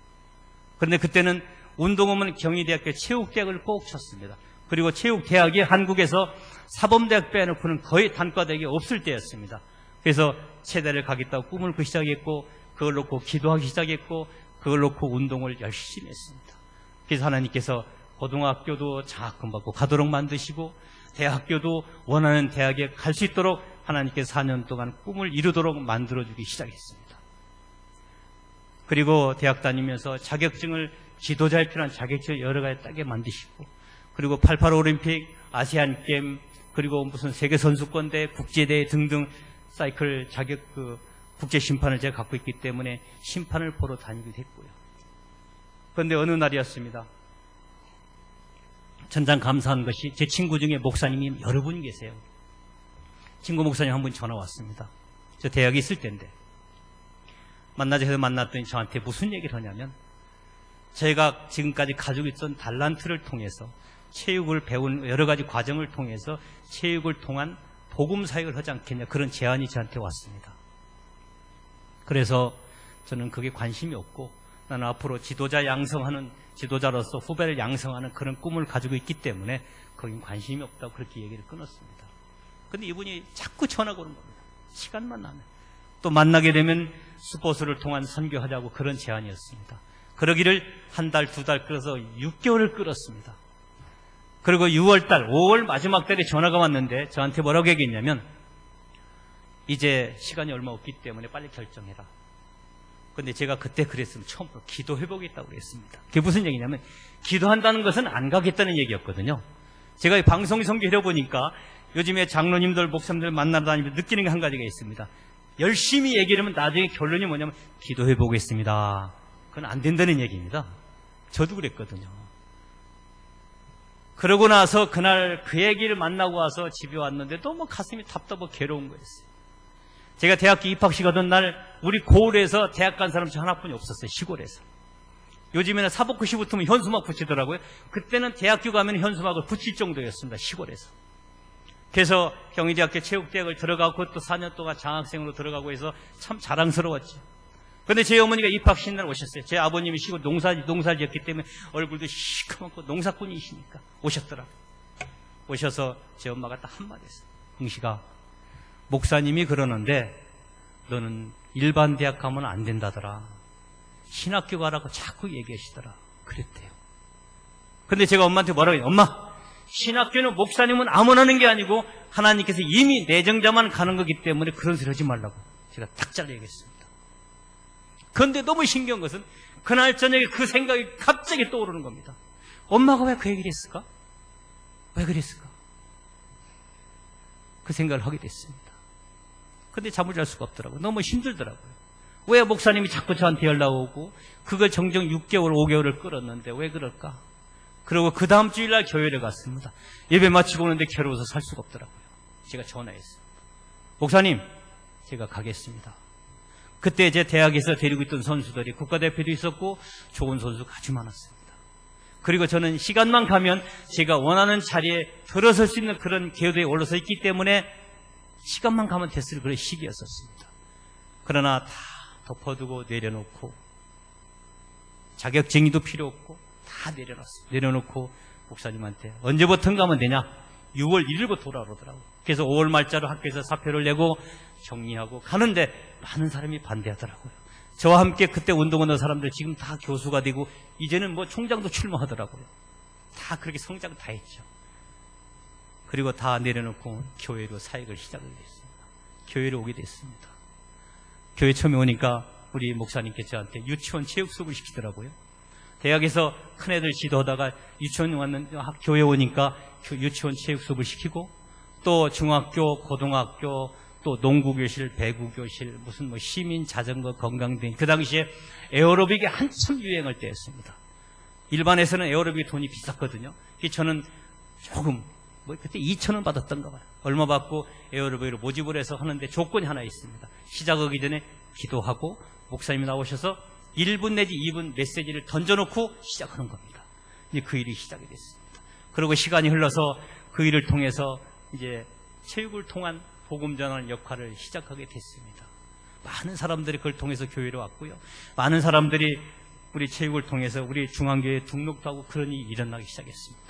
그런데 그때는 운동하면 경희대학교 체육대학을 꼭 쳤습니다. 그리고 체육대학이 한국에서 사범대학 빼놓고는 거의 단과대학이 없을 때였습니다. 그래서 체대를 가겠다고 꿈을 꾸기 시작했고 그걸 놓고 기도하기 시작했고 그걸 놓고 운동을 열심히 했습니다. 그래서 하나님께서 고등학교도 장학금 받고 가도록 만드시고 대학교도 원하는 대학에 갈 수 있도록 하나님께서 4년 동안 꿈을 이루도록 만들어주기 시작했습니다. 그리고 대학 다니면서 자격증을 지도자에 필요한 자격증을 여러 가지 따게 만드시고 그리고 88 올림픽, 아시안게임 그리고 무슨 세계선수권대, 국제대회 등등 사이클 자격 국제 심판을 제가 갖고 있기 때문에 심판을 보러 다니게 됐고요. 그런데 어느 날이었습니다. 천장 감사한 것이 제 친구 중에 목사님이 여러 분 계세요. 친구 목사님 한 분 전화 왔습니다. 저 대학에 있을 때인데 만나자 해서 만났더니 저한테 무슨 얘기를 하냐면 제가 지금까지 가지고 있던 달란트를 통해서 체육을 배운 여러 가지 과정을 통해서 체육을 통한 복음 사역을 하지 않겠냐 그런 제안이 저한테 왔습니다. 그래서 저는 그게 관심이 없고 나는 앞으로 지도자 양성하는 지도자로서 후배를 양성하는 그런 꿈을 가지고 있기 때문에 거긴 관심이 없다고 그렇게 얘기를 끊었습니다. 근데 이분이 자꾸 전화가 오는 겁니다. 시간만 나면. 또 만나게 되면 스포츠를 통한 선교하자고 그런 제안이었습니다. 그러기를 한 달, 두 달 끌어서 6개월을 끌었습니다. 그리고 6월달, 5월 마지막 달에 전화가 왔는데 저한테 뭐라고 얘기했냐면 이제 시간이 얼마 없기 때문에 빨리 결정해라. 근데 제가 그때 그랬으면 처음으로 기도해보겠다고 그랬습니다. 그게 무슨 얘기냐면 기도한다는 것은 안 가겠다는 얘기였거든요. 제가 방송 선교해 보니까 요즘에 장로님들, 목사님들 만나러 다니면서 느끼는 게 한 가지가 있습니다. 열심히 얘기를 하면 나중에 결론이 뭐냐면 기도해보겠습니다. 그건 안 된다는 얘기입니다. 저도 그랬거든요. 그러고 나서 그날 그 얘기를 만나고 와서 집에 왔는데 너무 가슴이 답답하고 괴로운 거였어요. 제가 대학교 입학식 하던 날 우리 고을에서 대학 간 사람 저 하나뿐이 없었어요. 시골에서. 요즘에는 사법고시 붙으면 현수막 붙이더라고요. 그때는 대학교 가면 현수막을 붙일 정도였습니다. 시골에서. 그래서 경희대학교 체육대학을 들어가고 또 4년 동안 장학생으로 들어가고 해서 참 자랑스러웠죠. 그런데 제 어머니가 입학식 날 오셨어요. 제 아버님이 시골 농사를 지었기 때문에 얼굴도 시커멓고 농사꾼이시니까 오셨더라고요. 오셔서 제 엄마가 딱 한마디 했어요. 흥식아, 목사님이 그러는데 너는 일반 대학 가면 안 된다더라. 신학교 가라고 자꾸 얘기하시더라. 그랬대요. 근데 제가 엄마한테 뭐라고 했냐면 엄마, 신학교는 목사님은 아무나 하는 게 아니고 하나님께서 이미 내정자만 가는 거기 때문에 그런 소리 하지 말라고 제가 딱 잘라 얘기했습니다. 그런데 너무 신기한 것은 그날 저녁에 그 생각이 갑자기 떠오르는 겁니다. 엄마가 왜 그 얘기를 했을까? 왜 그랬을까? 그 생각을 하게 됐습니다. 근데 잠을 잘 수가 없더라고요. 너무 힘들더라고요. 왜 목사님이 자꾸 저한테 연락 오고 그걸 정정 6개월, 5개월을 끌었는데 왜 그럴까? 그리고 그 다음 주일날 교회를 갔습니다. 예배 마치고 오는데 괴로워서 살 수가 없더라고요. 제가 전화했어요. 목사님, 제가 가겠습니다. 그때 제 대학에서 데리고 있던 선수들이 국가대표도 있었고 좋은 선수가 아주 많았습니다. 그리고 저는 시간만 가면 제가 원하는 자리에 들어설 수 있는 그런 계도에 올라서 있기 때문에 시간만 가면 됐을 그런 시기였었습니다. 그러나 다 덮어두고 내려놓고 자격증의도 필요 없고 다 내려놨어요. 내려놓고 목사님한테 언제부턴가 하면 되냐? 6월 1일부터 돌아오더라고요. 그래서 5월 말자로 학교에서 사표를 내고 정리하고 가는데 많은 사람이 반대하더라고요. 저와 함께 그때 운동하는 사람들 지금 다 교수가 되고 이제는 뭐 총장도 출마하더라고요. 다 그렇게 성장 다 했죠. 그리고 다 내려놓고 교회로 사역을 시작을 했습니다. 교회로 오게 됐습니다. 교회 처음에 오니까 우리 목사님께서 저한테 유치원 체육 수업을 시키더라고요. 대학에서 큰애들 지도하다가 유치원 왔는 교회 오니까 유치원 체육 수업을 시키고 또 중학교, 고등학교, 또 농구교실, 배구교실, 무슨 뭐 시민 자전거 건강등. 그 당시에 에어로빅이 한참 유행할 때였습니다. 일반에서는 에어로빅 돈이 비쌌거든요. 저는 조금 그때 2,000원 받았던가 봐요. 얼마 받고 에어로빅으로 모집을 해서 하는데 조건이 하나 있습니다. 시작하기 전에 기도하고 목사님이 나오셔서 1분 내지 2분 메시지를 던져놓고 시작하는 겁니다. 이제 그 일이 시작이 됐습니다. 그리고 시간이 흘러서 그 일을 통해서 이제 체육을 통한 복음 전하는 역할을 시작하게 됐습니다. 많은 사람들이 그걸 통해서 교회로 왔고요. 많은 사람들이 우리 체육을 통해서 우리 중앙교회에 등록도 하고 그런 일이 일어나기 시작했습니다.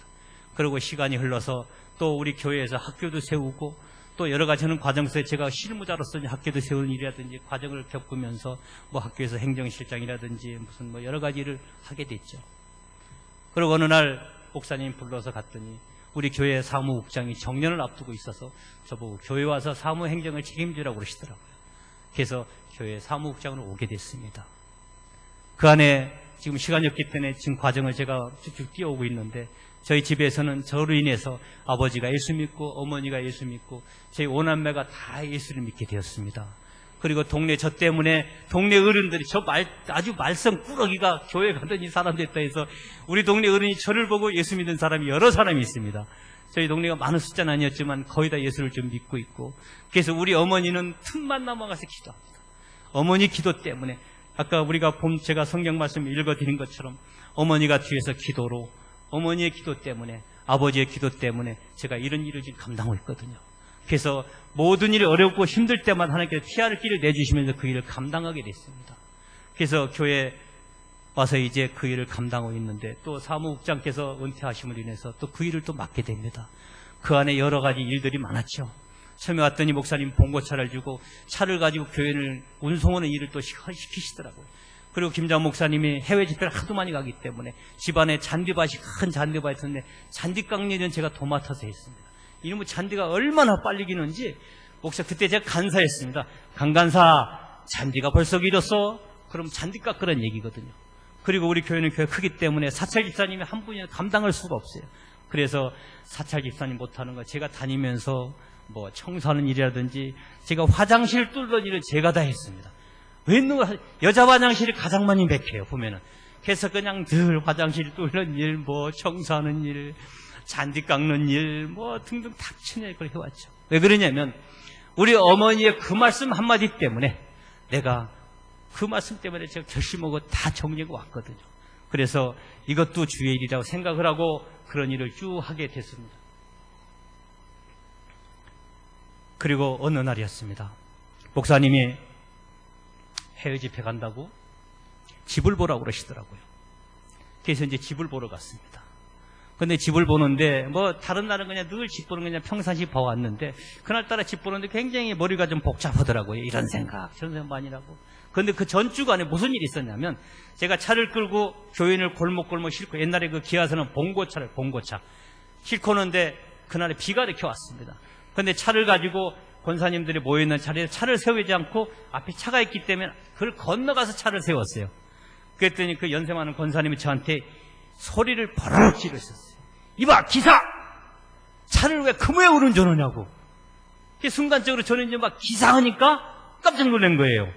그리고 시간이 흘러서 또 우리 교회에서 학교도 세우고 또 여러 가지 하는 과정 속에 제가 실무자로서 학교도 세우는 일이라든지 과정을 겪으면서 뭐 학교에서 행정실장이라든지 무슨 뭐 여러 가지 일을 하게 됐죠. 그리고 어느 날 목사님 불러서 갔더니 우리 교회 사무국장이 정년을 앞두고 있어서 저보고 교회 와서 사무행정을 책임지라고 그러시더라고요. 그래서 교회 사무국장으로 오게 됐습니다. 그 안에 지금 시간이 없기 때문에 지금 과정을 제가 쭉쭉 뛰어오고 있는데 저희 집에서는 저로 인해서 아버지가 예수 믿고 어머니가 예수 믿고 저희 오남매가 다 예수를 믿게 되었습니다. 그리고 동네 저 때문에 동네 어른들이 아주 말썽 꾸러기가 교회 가던 이 사람 됐다 해서 우리 동네 어른이 저를 보고 예수 믿는 사람이 여러 사람이 있습니다. 저희 동네가 많은 숫자는 아니었지만 거의 다 예수를 좀 믿고 있고, 그래서 우리 어머니는 틈만 남아가서 기도합니다. 어머니 기도 때문에 아까 우리가 제가 성경 말씀 읽어드린 것처럼 어머니가 뒤에서 기도로, 어머니의 기도 때문에, 아버지의 기도 때문에 제가 이런 일을 지금 감당하고 있거든요. 그래서 모든 일이 어렵고 힘들 때마다 하나님께서 피할 길을 내주시면서 그 일을 감당하게 됐습니다. 그래서 교회 와서 이제 그 일을 감당하고 있는데, 또 사무국장께서 은퇴하심으로 인해서 또 그 일을 또 맡게 됩니다. 그 안에 여러 가지 일들이 많았죠. 처음에 왔더니 목사님 봉고차를 주고 차를 가지고 교회를 운송하는 일을 또 시키시더라고요. 그리고 김장 목사님이 해외 집회를 하도 많이 가기 때문에 집안에 잔디밭이, 큰 잔디밭이 있었는데 잔디깎는 일은 제가 도맡아서 했습니다. 이놈의 잔디가 얼마나 빨리 기는지, 목사 그때 제가 간사했습니다. 강간사, 잔디가 벌써 길었어? 그럼 잔디 깎으라는 얘기거든요. 그리고 우리 교회는 교회 크기 때문에 사찰 집사님이 한 분이 감당할 수가 없어요. 그래서 사찰 집사님 못하는 거 제가 다니면서 뭐 청소하는 일이라든지, 제가 화장실 뚫는 일을 제가 다 했습니다. 웬 여자 화장실이 가장 많이 맥혀요, 보면은. 그래서 그냥 늘 화장실 뚫는 일, 뭐 청소하는 일, 잔디 깎는 일, 뭐 등등 닥치네 그걸 해왔죠. 왜 그러냐면 우리 어머니의 그 말씀 한마디 때문에, 내가 그 말씀 때문에 제가 결심하고 다 정리하고 왔거든요. 그래서 이것도 주의 일이라고 생각을 하고 그런 일을 쭉 하게 됐습니다. 그리고 어느 날이었습니다. 목사님이 해외 집회 간다고 집을 보라고 그러시더라고요. 그래서 이제 집을 보러 갔습니다. 근데 집을 보는데, 뭐 다른 날은 그냥 늘 집 보는 그냥 평상시 봐왔는데, 그날따라 집 보는데 굉장히 머리가 좀 복잡하더라고요. 이런 생각 저런 생각 많이 나고. 근데 그 전주간에 무슨 일이 있었냐면, 제가 차를 끌고 교인을 골목골목 싣고, 옛날에 그 기아서는 봉고차 싣고 오는데 그날에 비가 이렇게 왔습니다. 근데 차를 가지고 권사님들이 모여있는 자리에 차를 세우지 않고 앞에 차가 있기 때문에 그걸 건너가서 차를 세웠어요. 그랬더니 그 연세 많은 권사님이 저한테 소리를 버럭 지르셨어요. 이봐, 기사! 차를 왜 그 모양으로 운전하냐고. 순간적으로 저는 이제 막 기사하니까 깜짝 놀란 거예요.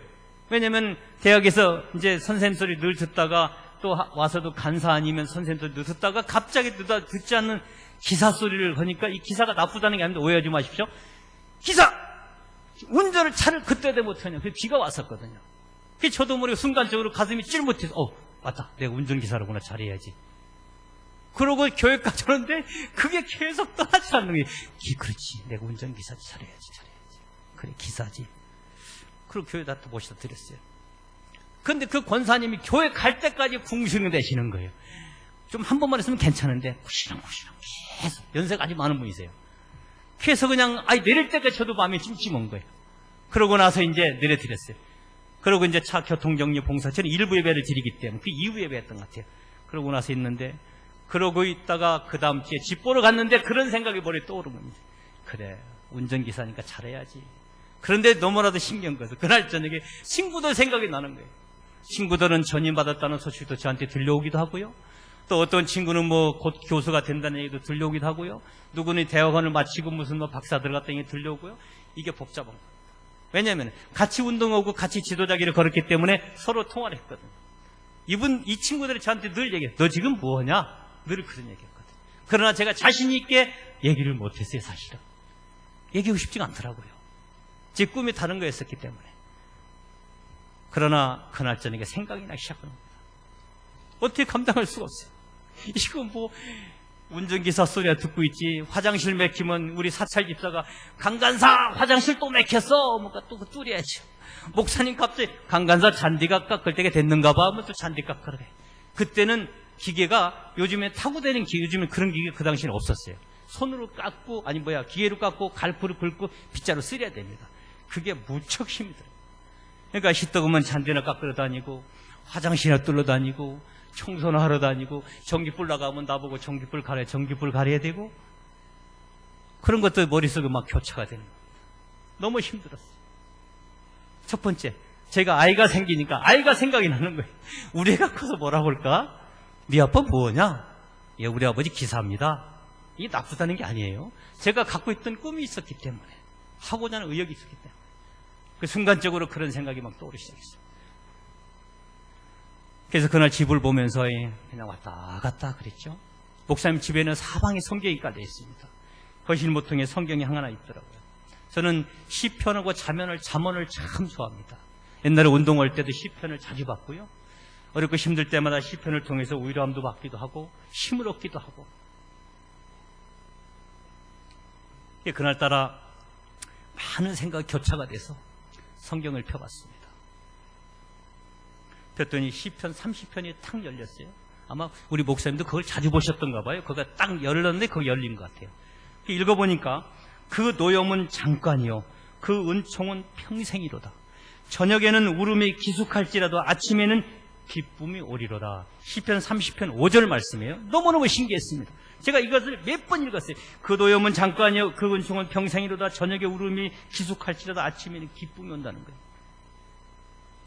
왜냐면 대학에서 이제 선생님 소리 늘 듣다가 또 와서도 간사 아니면 선생님 소리 늘 듣다가 갑자기 듣지 않는 기사 소리를 하니까, 이 기사가 나쁘다는 게 아닌데 오해하지 마십시오. 기사! 운전을 차를 그때도 못하냐. 비가 왔었거든요. 저도 모르게 순간적으로 가슴이 찔못해서, 맞다. 내가 운전기사로구나. 잘해야지. 그러고 교회까지 오는데 그게 계속 떠나지 않는 게, 그렇지. 내가 운전기사지. 잘해야지. 그래, 기사지. 그리고 교회다 또 모시다 드렸어요. 근데 그 권사님이 교회 갈 때까지 궁시렁대시는 거예요. 좀 한 번만 했으면 괜찮은데 구시렁 계속, 연세가 아주 많은 분이세요. 그래서 그냥 내릴 때까지 저도 마음이 찜찜한 거예요. 그러고 나서 이제 내려드렸어요. 그러고 이제 차 교통정리 봉사, 저는 일부 예배를 드리기 때문에 그 이후 예배였던 것 같아요. 그러고 나서 있는데, 그러고 있다가 그 다음 주에 집 보러 갔는데 그런 생각이 머리에 떠오르는 겁니다. 그래, 운전기사니까 잘해야지. 그런데 너무나도 신기한 것은 그날 저녁에 친구들 생각이 나는 거예요. 친구들은 전임받았다는 소식도 저한테 들려오기도 하고요. 또 어떤 친구는 뭐 곧 교수가 된다는 얘기도 들려오기도 하고요. 누구는 대학원을 마치고 무슨 뭐 박사 들어갔다는 얘기 들려오고요. 이게 복잡한 겁니다. 왜냐하면 같이 운동하고 같이 지도자기를 걸었기 때문에 서로 통화를 했거든요. 이 친구들이 저한테 늘 얘기해요. 너 지금 뭐하냐? 늘 그런 얘기했거든요. 그러나 제가 자신 있게 얘기를 못했어요, 사실은. 얘기하고 싶지가 않더라고요. 제 꿈이 다른 거였었기 때문에. 그러나 그날 저녁에 생각이 나기 시작하는 겁니다. 어떻게 감당할 수가 없어요. 이거 뭐 운전기사 소리가 듣고 있지, 화장실 맥히면 우리 사찰 집사가 강간사 화장실 또 맥혔어, 뭔가 또 뚫어야죠. 목사님 갑자기 강간사 잔디가 깎을 때가 됐는가 봐 하면 또 잔디 깎으래. 그때는 기계가, 요즘에 타고 다니는 기계, 요즘에 그런 기계 그 당시에는 없었어요. 손으로 깎고, 기계로 깎고 갈프로 긁고 빗자루 쓸어야 됩니다. 그게 무척 힘이 들어요. 그러니까 시떡으면 잔디나 깎으러 다니고, 화장실이나 뚫러 다니고, 청소나 하러 다니고, 전기불 나가면 나보고 전기불 가려야 되고, 그런 것도 머릿속에 막 교차가 되는 겁니다. 너무 힘들었어요. 첫 번째, 제가 아이가 생기니까 아이가 생각이 나는 거예요. 우리 애가 커서 뭐라고 할까? 네 아빠 뭐냐? 예, 우리 아버지 기사입니다. 이게 나쁘다는 게 아니에요. 제가 갖고 있던 꿈이 있었기 때문에, 하고자 하는 의욕이 있었기 때문에. 그 순간적으로 그런 생각이 막 떠오르기 시작했어요. 그래서 그날 집을 보면서 그냥 왔다 갔다 그랬죠. 목사님 집에는 사방에 성경이 깔려 있습니다. 거실 모퉁이에 성경이 하나 있더라고요. 저는 시편하고 잠언을 참 좋아합니다. 옛날에 운동할 때도 시편을 자주 봤고요. 어렵고 힘들 때마다 시편을 통해서 위로함도 받기도 하고 힘을 얻기도 하고. 그날따라 많은 생각이 교차가 돼서 성경을 펴봤습니다. 폈더니 시편 30편이 탁 열렸어요. 아마 우리 목사님도 그걸 자주 보셨던가 봐요. 그거 딱 열렸는데 그거 열린 것 같아요. 읽어보니까 그 노염은 잠깐이요 그 은총은 평생이로다. 저녁에는 울음이 기숙할지라도 아침에는 기쁨이 오리로다. 시편 30편 5절 말씀이에요. 너무너무 신기했습니다. 제가 이것을 몇 번 읽었어요. 그 노염은 잠깐이요 그 은총은 평생이로다. 저녁에 울음이 기숙할지라도 아침에는 기쁨이 온다는 거예요.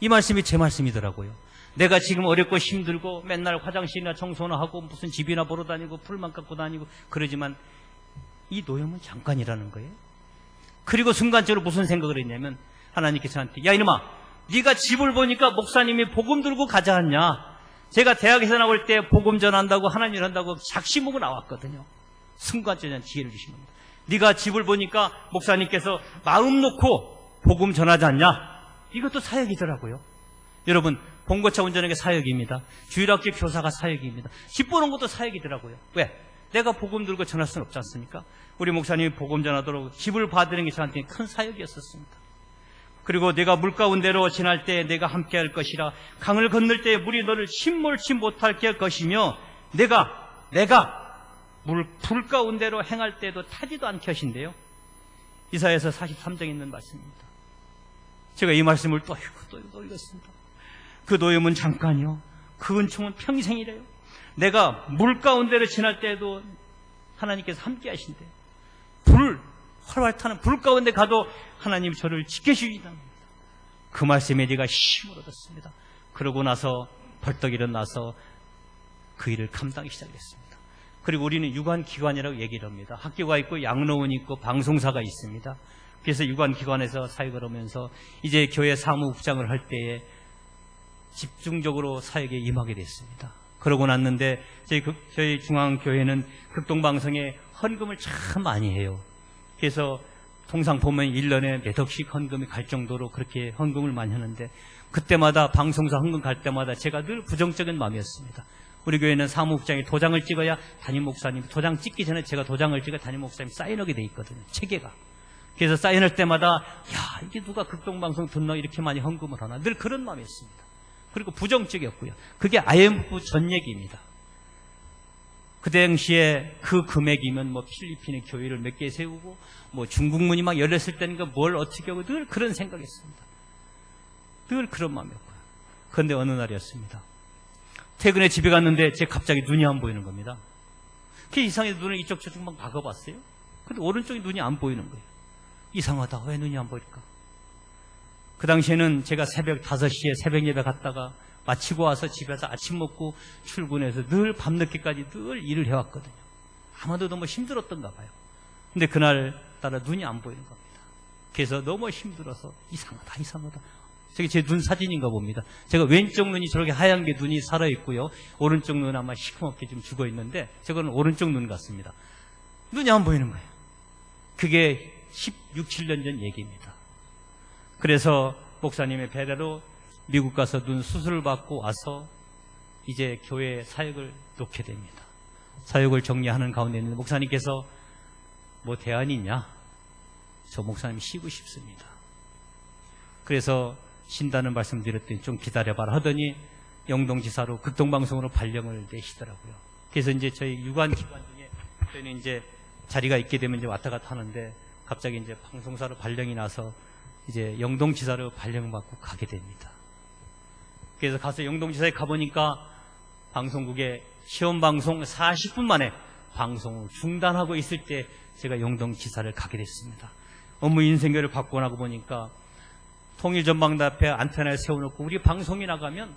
이 말씀이 제 말씀이더라고요. 내가 지금 어렵고 힘들고 맨날 화장실이나 청소나 하고 무슨 집이나 보러 다니고 풀만 깎고 다니고 그러지만 이 노염은 잠깐이라는 거예요. 그리고 순간적으로 무슨 생각을 했냐면 하나님께서 저한테 야 이놈아 네가 집을 보니까 목사님이 복음 들고 가자 했냐. 제가 대학에서 나올 때 복음 전한다고 하나님 한다고 작심하고 나왔거든요. 순간적인 지혜를 주신 겁니다. 네가 집을 보니까 목사님께서 마음 놓고 복음 전하지 않냐. 이것도 사역이더라고요. 여러분 봉고차 운전하는 게 사역입니다. 주일학교 교사가 사역입니다. 집 보는 것도 사역이더라고요. 왜? 내가 복음 들고 전할 수는 없지 않습니까? 우리 목사님이 복음 전하도록 집을 봐드리는 게 저한테 큰 사역이었었습니다. 그리고 내가 물 가운데로 지날 때 내가 함께 할 것이라. 강을 건널 때 물이 너를 침몰치 못하게 할 것이며 내가 불 가운데로 행할 때도 타지도 않게 하신대요. 이사야서 43장에 있는 말씀입니다. 제가 이 말씀을 또 읽었습니다. 그 노염은 잠깐이요 그 은총은 평생이래요. 내가 물 가운데로 지날 때도 하나님께서 함께 하신대요. 활활 타는 불 가운데 가도 하나님 저를 지켜주신답니다. 그 말씀에 네가 힘을 얻었습니다. 그러고 나서 벌떡 일어나서 그 일을 감당하기 시작했습니다. 그리고 우리는 유관기관이라고 얘기를 합니다. 학교가 있고 양로원이 있고 방송사가 있습니다. 그래서 유관기관에서 사역을 하면서 이제 교회 사무국장을 할 때에 집중적으로 사역에 임하게 됐습니다. 그러고 났는데 저희 중앙교회는 극동방송에 헌금을 참 많이 해요. 그래서 통상 보면 1년에 몇 억씩 헌금이 갈 정도로 그렇게 헌금을 많이 하는데 그때마다 방송사 헌금 갈 때마다 제가 늘 부정적인 마음이었습니다. 우리 교회는 사무국장이 도장을 찍어야 담임 목사님 도장 찍기 전에 제가 도장을 찍어 담임 목사님 사인하게 돼 있거든요. 체계가. 그래서 사인할 때마다 야 이게 누가 극동방송 듣나 이렇게 많이 헌금을 하나 늘 그런 마음이었습니다. 그리고 부정적이었고요. 그게 IMF 전 얘기입니다. 그 당시에 그 금액이면 뭐 필리핀의 교회를 몇 개 세우고 뭐 중국문이 막 열렸을 때니까 뭘 어떻게 하고 늘 그런 생각이었습니다. 늘 그런 마음이었고요. 그런데 어느 날이었습니다. 퇴근에 집에 갔는데 제 갑자기 눈이 안 보이는 겁니다. 그 이상해서 눈을 이쪽 저쪽 막 박아봤어요. 근데 오른쪽에 눈이 안 보이는 거예요. 이상하다. 왜 눈이 안 보일까? 그 당시에는 제가 새벽 5시에 새벽 예배 갔다가 마치고 와서 집에서 아침 먹고 출근해서 늘 밤늦게까지 늘 일을 해왔거든요. 아마도 너무 힘들었던가 봐요. 근데 그날 따라 눈이 안 보이는 겁니다. 그래서 너무 힘들어서 이상하다. 저게 제 눈 사진인가 봅니다. 제가 왼쪽 눈이 저렇게 하얀 게 눈이 살아있고요. 오른쪽 눈 아마 시커멓게 좀 죽어있는데 저거는 오른쪽 눈 같습니다. 눈이 안 보이는 거예요. 그게 16, 17년 전 얘기입니다. 그래서 목사님의 배려로 미국 가서 눈 수술을 받고 와서 이제 교회 사역을 놓게 됩니다. 사역을 정리하는 가운데 있는 목사님께서 뭐 대안이 있냐? 저 목사님 쉬고 싶습니다. 그래서 쉰다는 말씀 드렸더니 좀 기다려봐라 하더니 영동지사로 극동방송으로 발령을 내시더라고요. 그래서 이제 저희 유관기관 중에 저희는 이제 자리가 있게 되면 이제 왔다 갔다 하는데 갑자기 이제 방송사로 발령이 나서 이제 영동지사로 발령받고 가게 됩니다. 그래서 가서 영동지사에 가보니까 방송국에 시험방송 40분 만에 방송을 중단하고 있을 때 제가 영동지사를 가게 됐습니다. 업무 인생교를 받고 나고 보니까 통일전망대 앞에 안테나에 세워놓고 우리 방송이 나가면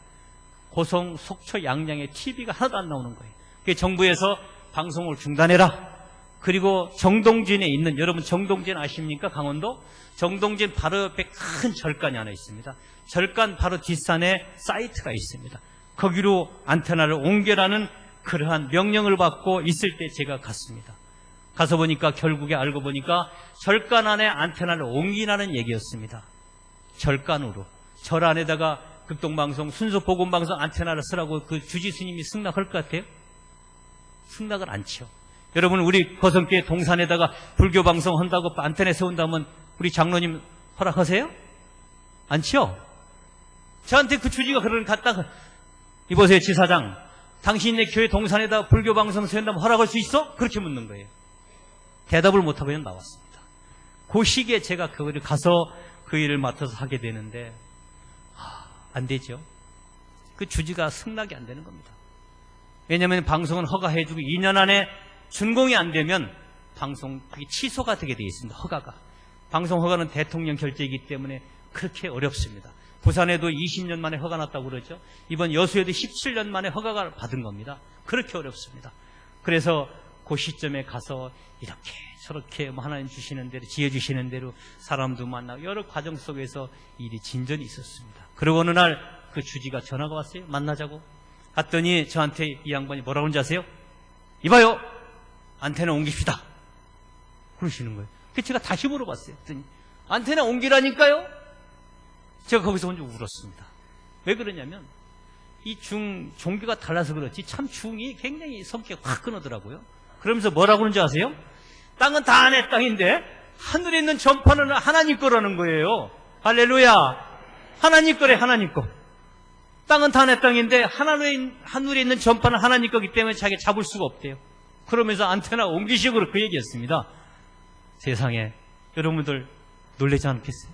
고성, 속초, 양양에 TV가 하나도 안 나오는 거예요. 그래서 정부에서 방송을 중단해라. 그리고 정동진에 있는, 여러분 정동진 아십니까? 강원도? 정동진 바로 옆에 큰 절간이 하나 있습니다. 절간 바로 뒷산에 사이트가 있습니다. 거기로 안테나를 옮겨라는 그러한 명령을 받고 있을 때 제가 갔습니다. 가서 보니까 결국에 알고 보니까 절간 안에 안테나를 옮기라는 얘기였습니다. 절간으로. 절 안에다가 극동방송, 순수복음방송 안테나를 쓰라고 그 주지 스님이 승낙할 것 같아요? 승낙을 안 쳐. 여러분, 우리 거성교회 동산에다가 불교방송 한다고 안테나 세운다면 우리 장로님 허락하세요? 안 쳐. 저한테 그 주지가 그런 갔다가, 이보세요, 지사장. 당신네 교회 동산에다 불교방송 세운다면 허락할 수 있어? 그렇게 묻는 거예요. 대답을 못하고 그냥 나왔습니다. 그 시기에 제가 그거를 가서 그 일을 맡아서 하게 되는데, 안 되죠. 그 주지가 승낙이 안 되는 겁니다. 왜냐하면 방송은 허가해주고 2년 안에 준공이 안 되면 방송 그게 취소가 되게 되어 있습니다. 허가가. 방송 허가는 대통령 결재이기 때문에 그렇게 어렵습니다. 부산에도 20년 만에 허가 났다고 그러죠. 이번 여수에도 17년 만에 허가가 받은 겁니다. 그렇게 어렵습니다. 그래서 그 시점에 가서 이렇게 저렇게 하나님 주시는 대로, 지혜 주시는 대로 사람도 만나고 여러 과정 속에서 일이 진전이 있었습니다. 그리고 어느 날 그 주지가 전화가 왔어요. 만나자고. 갔더니 저한테 이 양반이 뭐라고 하는지 아세요? 이봐요, 안테나 옮깁시다. 그러시는 거예요. 그래서 제가 다시 물어봤어요. 그랬더니 안테나 옮기라니까요? 제가 거기서 혼자 울었습니다. 왜 그러냐면 이 종교가 달라서 그렇지 참 중이 굉장히 성격이 확 끊어더라고요. 그러면서 뭐라고 하는지 아세요? 땅은 다 안의 땅인데 하늘에 있는 전파는 하나님 거라는 거예요. 할렐루야. 하나님 거래, 하나님 거. 땅은 다 내 땅인데 하늘에 있는 전파는 하나님 거기 때문에 자기가 잡을 수가 없대요. 그러면서 안테나 옮기식으로 그 얘기했습니다. 세상에, 여러분들 놀라지 않겠어요?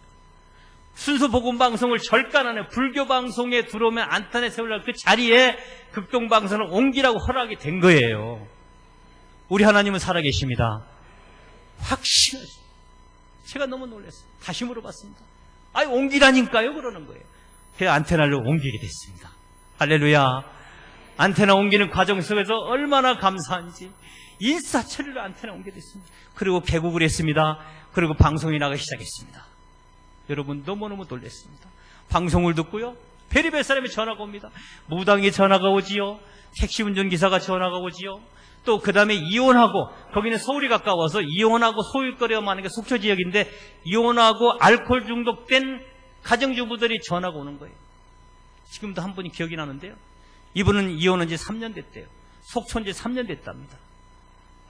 순수 복음 방송을 절간 안에 불교 방송에 들어오면 안테나 세우려고 그 자리에 극동 방송을 옮기라고 허락이 된 거예요. 우리 하나님은 살아계십니다. 확실하죠. 제가 너무 놀랐어요. 다시 물어봤습니다. 아니 옮기라니까요? 그러는 거예요. 그 안테나를 옮기게 됐습니다. 할렐루야. 안테나 옮기는 과정 속에서 얼마나 감사한지 일사천리로 안테나 옮기게 됐습니다. 그리고 개국을 했습니다. 그리고 방송이 나가기 시작했습니다. 여러분 너무너무 놀랐습니다. 방송을 듣고요, 별의별 사람이 전화가 옵니다. 무당이 전화가 오지요, 택시 운전기사가 전화가 오지요, 또 그 다음에 이혼하고, 거기는 서울이 가까워서 이혼하고 소일거리가 많은 게 속초 지역인데 이혼하고 알코올 중독된 가정주부들이 전화가 오는 거예요. 지금도 한 분이 기억이 나는데요, 이분은 이혼한 지 3년 됐대요. 속초인 지 3년 됐답니다.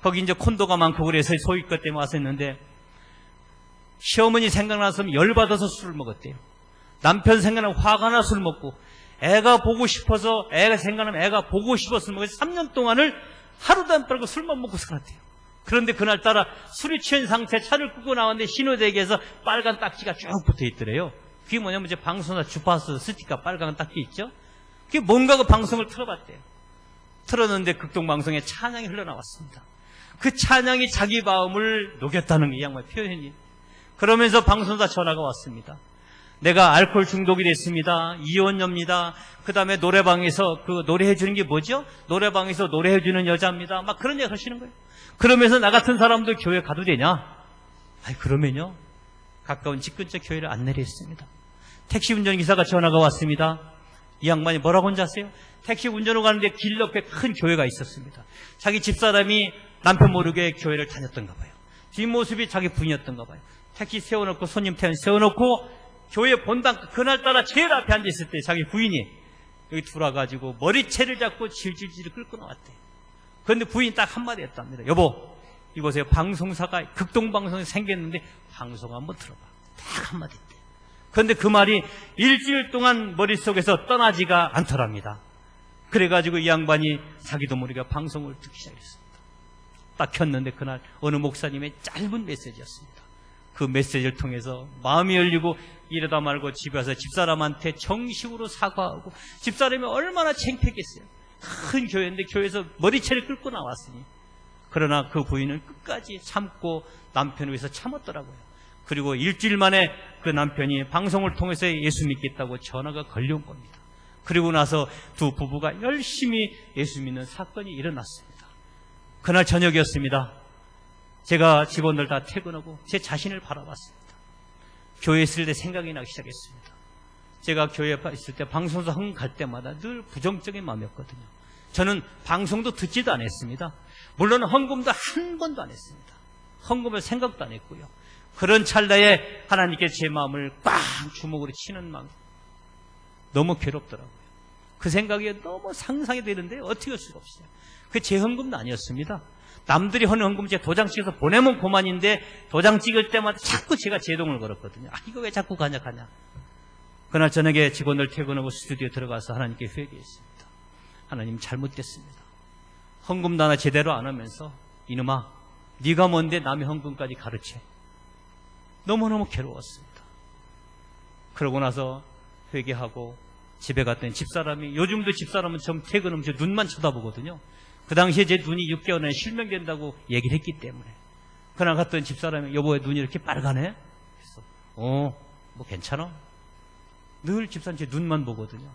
거기 이제 콘도가 많고 그래서 소일거 때문에 와서 했는데 시어머니 생각나서 열받아서 술을 먹었대요. 남편 생각나면 화가 나 술 먹고, 애가 보고 싶어서, 애가 생각나면 애가 보고 싶어서 술 먹어서 3년 동안을 하루도 안 빼고 술만 먹고 살았대요. 그런데 그날따라 술이 취한 상태 차를 끄고 나왔는데 신호대기에서 빨간 딱지가 쭉 붙어 있더래요. 그게 뭐냐면 이제 방송사 주파수 스티커 빨간 딱지 있죠? 그게 뭔가 그 방송을 틀어봤대요. 틀었는데 극동방송에 찬양이 흘러나왔습니다. 그 찬양이 자기 마음을 녹였다는 게 이 양반의 표현이. 그러면서 방송사 전화가 왔습니다. 내가 알코올 중독이 됐습니다. 이혼녀입니다. 그 다음에 노래방에서 그 노래해 주는 게 뭐죠? 노래방에서 노래해 주는 여자입니다. 막 그런 얘기 하시는 거예요. 그러면서 나 같은 사람도 교회 가도 되냐? 아니 그러면요, 가까운 집 근처 교회를 안내를 했습니다. 택시 운전기사가 전화가 왔습니다. 이 양반이 뭐라고 하는지 아세요? 택시 운전을 가는데 길 옆에 큰 교회가 있었습니다. 자기 집사람이 남편 모르게 교회를 다녔던가 봐요. 뒷모습이 자기 부인이었던가 봐요. 택시 세워놓고, 손님 세워놓고 교회 본당 그날따라 제일 앞에 앉아있을 때 자기 부인이 여기 들어와가지고 머리채를 잡고 질질질 끌고 나왔대요. 그런데 부인이 딱 한마디 했답니다. 여보, 이보세요, 방송사가 극동방송이 생겼는데 방송 한번 들어봐. 딱 한마디 했대요. 그런데 그 말이 일주일 동안 머릿속에서 떠나지가 않더랍니다. 그래가지고 이 양반이 자기도 모르게 방송을 듣기 시작했습니다. 딱 켰는데 그날 어느 목사님의 짧은 메시지였습니다. 그 메시지를 통해서 마음이 열리고 이러다 말고 집에 와서 집사람한테 정식으로 사과하고, 집사람이 얼마나 창피했겠어요. 큰 교회인데 교회에서 머리채를 끌고 나왔으니. 그러나 그 부인은 끝까지 참고 남편을 위해서 참았더라고요. 그리고 일주일 만에 그 남편이 방송을 통해서 예수 믿겠다고 전화가 걸려온 겁니다. 그리고 나서 두 부부가 열심히 예수 믿는 사건이 일어났습니다. 그날 저녁이었습니다. 제가 직원들 다 퇴근하고 제 자신을 바라봤습니다. 교회에 있을 때 생각이 나기 시작했습니다. 제가 교회에 있을 때 방송에서 헌금 갈 때마다 늘 부정적인 마음이었거든요. 저는 방송도 듣지도 않았습니다. 물론 헌금도 한 번도 안 했습니다. 헌금을 생각도 안 했고요. 그런 찰나에 하나님께 제 마음을 꽉 주먹으로 치는 마음, 너무 괴롭더라고요. 그 생각이 너무 상상이 되는데 어떻게 할 수가 없어요. 그 제 헌금도 아니었습니다. 남들이 하는 헌금 제가 도장 찍어서 보내면 그만인데 도장 찍을 때마다 자꾸 제가 제동을 걸었거든요. 이거 왜 자꾸 가냐. 그날 저녁에 직원들 퇴근하고 스튜디오에 들어가서 하나님께 회개했습니다. 하나님 잘못됐습니다. 헌금도 하나 제대로 안 하면서 이놈아 네가 뭔데 남의 헌금까지 가르쳐. 너무너무 괴로웠습니다. 그러고 나서 회개하고 집에 갔더니 집사람이, 요즘도 집사람은 좀 퇴근하면 제 눈만 쳐다보거든요. 그 당시에 제 눈이 6개월 안에 실명된다고 얘기를 했기 때문에. 그날 갔더니 집사람이 여보 왜 눈이 이렇게 빨가네? 그래서 뭐 괜찮아? 늘 집사람 제 눈만 보거든요.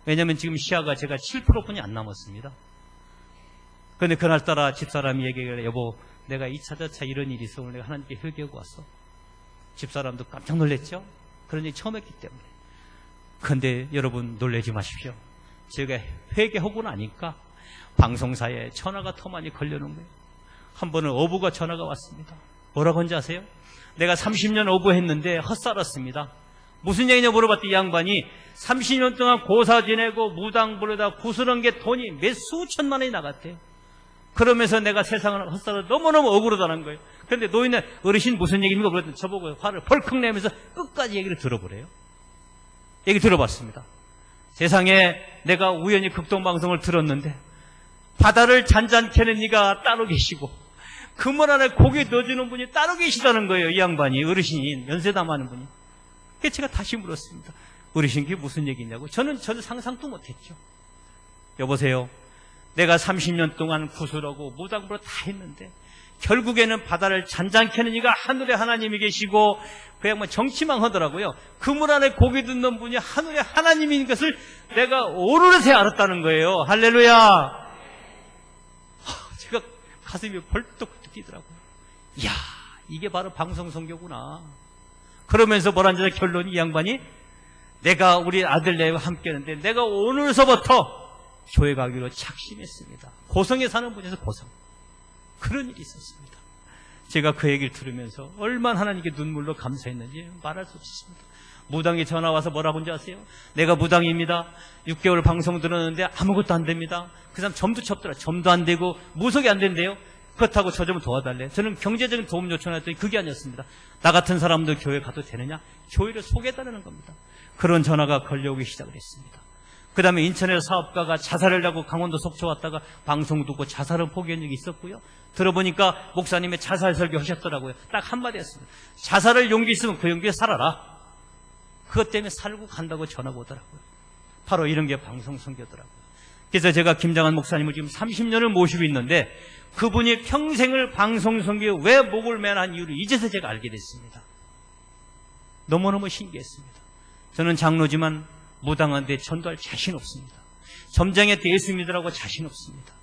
왜냐하면 지금 시야가 제가 7%뿐이 안 남았습니다. 그런데 그날따라 집사람이 얘기해 여보 내가 이 차저차 이런 일이 있어 오늘 내가 하나님께 회개하고 왔어. 집사람도 깜짝 놀랐죠. 그런 얘기 처음 했기 때문에. 그런데 여러분 놀라지 마십시오. 제가 회개하고 나니까 방송사에 전화가 더 많이 걸려오는 거예요. 한 번은 어부가 전화가 왔습니다. 뭐라고 한지 아세요? 내가 30년 어부했는데 헛살았습니다. 무슨 얘기냐 물어봤더니 이 양반이 30년 동안 고사 지내고 무당 부르다 구슬한 게 돈이 몇 수천만 원이 나갔대요. 그러면서 내가 세상을 헛살아 너무너무 억울하다는 거예요. 그런데 노인네 어르신 무슨 얘기입니까? 그랬더니 저보고 화를 벌컥 내면서 끝까지 얘기를 들어보래요. 얘기 들어봤습니다. 세상에 내가 우연히 극동방송을 들었는데 바다를 잔잔케 하는 이가 따로 계시고 그물 안에 고기 넣어주는 분이 따로 계시다는 거예요. 이 양반이 어르신이 연세담하는 분이. 그래서 제가 다시 물었습니다. 어르신 그게 무슨 얘기냐고. 저는 상상도 못했죠. 여보세요. 내가 30년 동안 구슬하고 무당부로 다 했는데 결국에는 바다를 잔잔케 하는 이가 하늘에 하나님이 계시고 그 양반 정치만 하더라고요. 그물 안에 고기 듣는 분이 하늘에 하나님인 것을 내가 오르르새 알았다는 거예요. 할렐루야. 제가 가슴이 벌떡 뛰더라고요. 이야 이게 바로 방송선교구나. 그러면서 뭐라는 결론이 이 양반이 내가 우리 아들내와 함께 했는데 내가 오늘서부터 교회 가기로 작심했습니다. 고성에 사는 분에서 고성. 그런 일이 있었습니다. 제가 그 얘기를 들으면서 얼마나 하나님께 눈물로 감사했는지 말할 수 없습니다. 무당이 전화 와서 뭐라고 한지 아세요? 내가 무당입니다. 6개월 방송 들었는데 아무것도 안 됩니다. 그 사람 점도 쳤더라. 점도 안 되고 무속이 안 된대요. 그렇다고 저 좀 도와달래. 저는 경제적인 도움 요청했더니 그게 아니었습니다. 나 같은 사람도 교회 가도 되느냐? 교회를 소개해달라는 겁니다. 그런 전화가 걸려오기 시작을 했습니다. 그 다음에 인천에서 사업가가 자살을 하고 강원도 속초 왔다가 방송 듣고 자살을 포기한 적이 있었고요. 들어보니까 목사님의 자살 설교 하셨더라고요. 딱 한마디 했습니다. 자살을 용기 있으면 그 용기에 살아라. 그것 때문에 살고 간다고 전화가 오더라고요. 바로 이런 게 방송 선교더라고요. 그래서 제가 김장한 목사님을 지금 30년을 모시고 있는데 그분이 평생을 방송 선교에 왜 목을 매나 한 이유를 이제서 제가 알게 됐습니다. 너무너무 신기했습니다. 저는 장로지만 무당한테 전도할 자신 없습니다. 점장에 예수 믿으라고 자신 없습니다.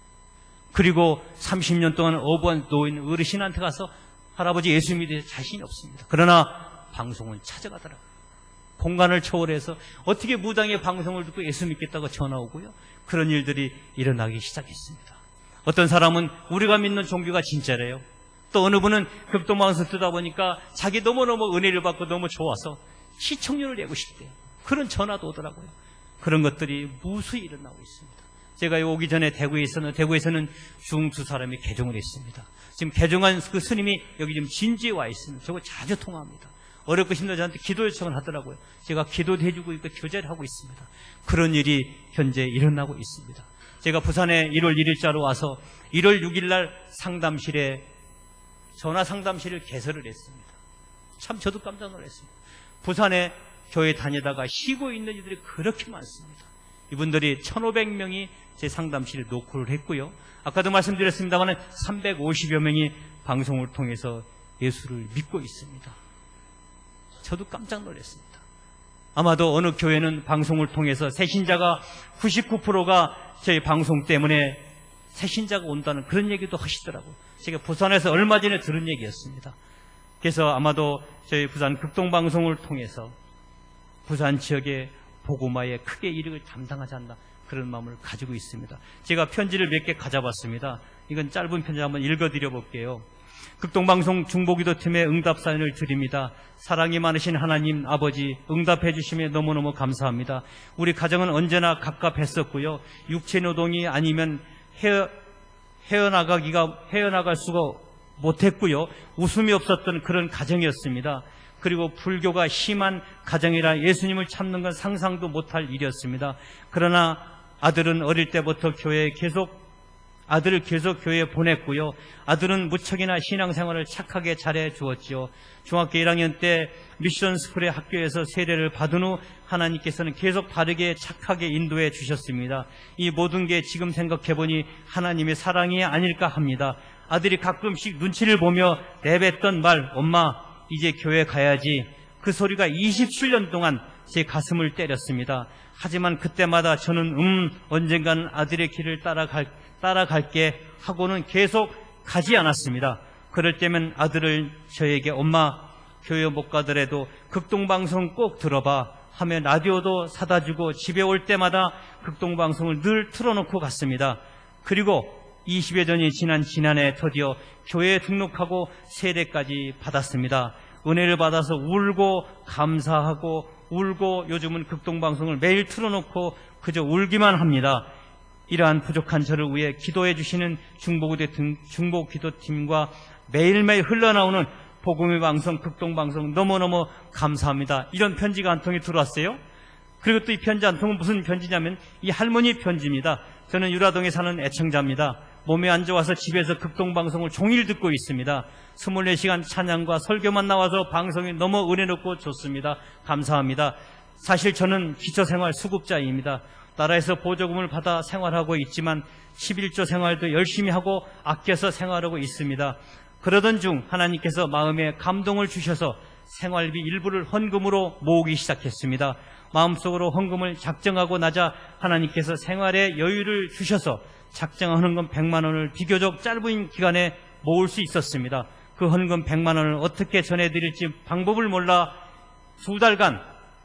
그리고 30년 동안 어부한 노인 어르신한테 가서 할아버지 예수 믿을 자신이 없습니다. 그러나 방송은 찾아가더라고요. 공간을 초월해서 어떻게 무당의 방송을 듣고 예수 믿겠다고 전화 오고요. 그런 일들이 일어나기 시작했습니다. 어떤 사람은 우리가 믿는 종교가 진짜래요. 또 어느 분은 극동방송 듣다 보니까 자기 너무너무 은혜를 받고 너무 좋아서 시청률을 내고 싶대요. 그런 전화도 오더라고요. 그런 것들이 무수히 일어나고 있습니다. 제가 오기 전에 대구에서는 중 두 사람이 개종을 했습니다. 지금 개종한 그 스님이 여기 지금 진지에 와 있습니다. 저거 자주 통화합니다. 어렵고 힘들어 저한테 기도 요청을 하더라고요. 제가 기도도 해주고 있고 교제를 하고 있습니다. 그런 일이 현재 일어나고 있습니다. 제가 부산에 1월 1일자로 와서 1월 6일날 상담실에 전화 상담실을 개설을 했습니다. 참 저도 깜짝 놀랐습니다. 부산에 교회 다니다가 쉬고 있는 이들이 그렇게 많습니다. 이분들이 1,500명이 제 상담실에 노크를 했고요. 아까도 말씀드렸습니다만 350여 명이 방송을 통해서 예수를 믿고 있습니다. 저도 깜짝 놀랐습니다. 아마도 어느 교회는 방송을 통해서 새신자가 99%가 저희 방송 때문에 새신자가 온다는 그런 얘기도 하시더라고요. 제가 부산에서 얼마 전에 들은 얘기였습니다. 그래서 아마도 저희 부산 극동방송을 통해서 부산 지역의 복음화에 크게 이력을 담당하지 않나 그런 마음을 가지고 있습니다. 제가 편지를 몇 개 가져봤습니다. 이건 짧은 편지 한번 읽어드려 볼게요. 극동방송 중보기도팀의 응답 사연을 드립니다. 사랑이 많으신 하나님 아버지, 응답해 주심에 너무너무 감사합니다. 우리 가정은 언제나 갑갑했었고요. 육체노동이 아니면 헤어나갈 수가 못했고요. 웃음이 없었던 그런 가정이었습니다. 그리고 불교가 심한 가정이라 예수님을 찾는 건 상상도 못할 일이었습니다. 그러나 아들은 어릴 때부터 아들을 계속 교회에 보냈고요. 아들은 무척이나 신앙생활을 착하게 잘해 주었지요. 중학교 1학년 때 미션 스쿨의 학교에서 세례를 받은 후 하나님께서는 계속 바르게 착하게 인도해 주셨습니다. 이 모든 게 지금 생각해보니 하나님의 사랑이 아닐까 합니다. 아들이 가끔씩 눈치를 보며 내뱉던 말, 엄마 이제 교회 가야지. 그 소리가 27년 동안 제 가슴을 때렸습니다. 하지만 그때마다 저는 언젠가는 아들의 길을 따라갈게 하고는 계속 가지 않았습니다. 그럴 때면 아들을 저에게 엄마 교회 못 가더라도 극동방송 꼭 들어봐 하며 라디오도 사다 주고 집에 올 때마다 극동방송을 늘 틀어놓고 갔습니다. 그리고 20여 년이 지난 지난해 드디어 교회에 등록하고 세례까지 받았습니다. 은혜를 받아서 울고 감사하고 울고 요즘은 극동방송을 매일 틀어놓고 그저 울기만 합니다. 이러한 부족한 저를 위해 기도해 주시는 중보기도팀과 매일매일 흘러나오는 복음의 방송, 극동방송 너무너무 감사합니다. 이런 편지가 한 통이 들어왔어요. 그리고 또 이 편지 한 통은 무슨 편지냐면 이 할머니 편지입니다. 저는 유라동에 사는 애청자입니다. 몸이 안 좋아서 집에서 극동방송을 종일 듣고 있습니다. 24시간 찬양과 설교만 나와서 방송이 너무 은혜롭고 좋습니다. 감사합니다. 사실 저는 기초생활 수급자입니다. 나라에서 보조금을 받아 생활하고 있지만 11조 생활도 열심히 하고 아껴서 생활하고 있습니다. 그러던 중 하나님께서 마음에 감동을 주셔서 생활비 일부를 헌금으로 모으기 시작했습니다. 마음속으로 헌금을 작정하고 나자 하나님께서 생활에 여유를 주셔서 작정한 헌금 100만 원을 비교적 짧은 기간에 모을 수 있었습니다. 그 헌금 100만 원을 어떻게 전해드릴지 방법을 몰라 2달간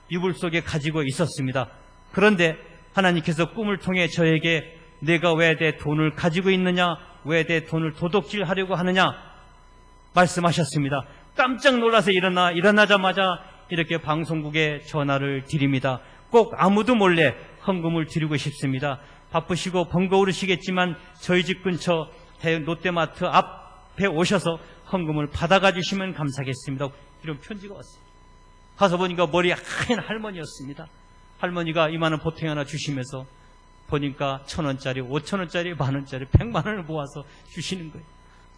이불 속에 가지고 있었습니다. 그런데 하나님께서 꿈을 통해 저에게 내가 왜 내 돈을 가지고 있느냐, 왜 내 돈을 도둑질하려고 하느냐 말씀하셨습니다. 깜짝 놀라서 일어나자마자 이렇게 방송국에 전화를 드립니다. 꼭 아무도 몰래 헌금을 드리고 싶습니다. 바쁘시고 번거로우시겠지만 저희 집 근처 롯데마트 앞에 오셔서 헌금을 받아가 주시면 감사하겠습니다. 이런 편지가 왔어요. 가서 보니까 머리 하얀 할머니였습니다. 할머니가 이만한 보탬 하나 주시면서 보니까 1,000원짜리, 5,000원짜리, 만원짜리, 100만 원을 모아서 주시는 거예요.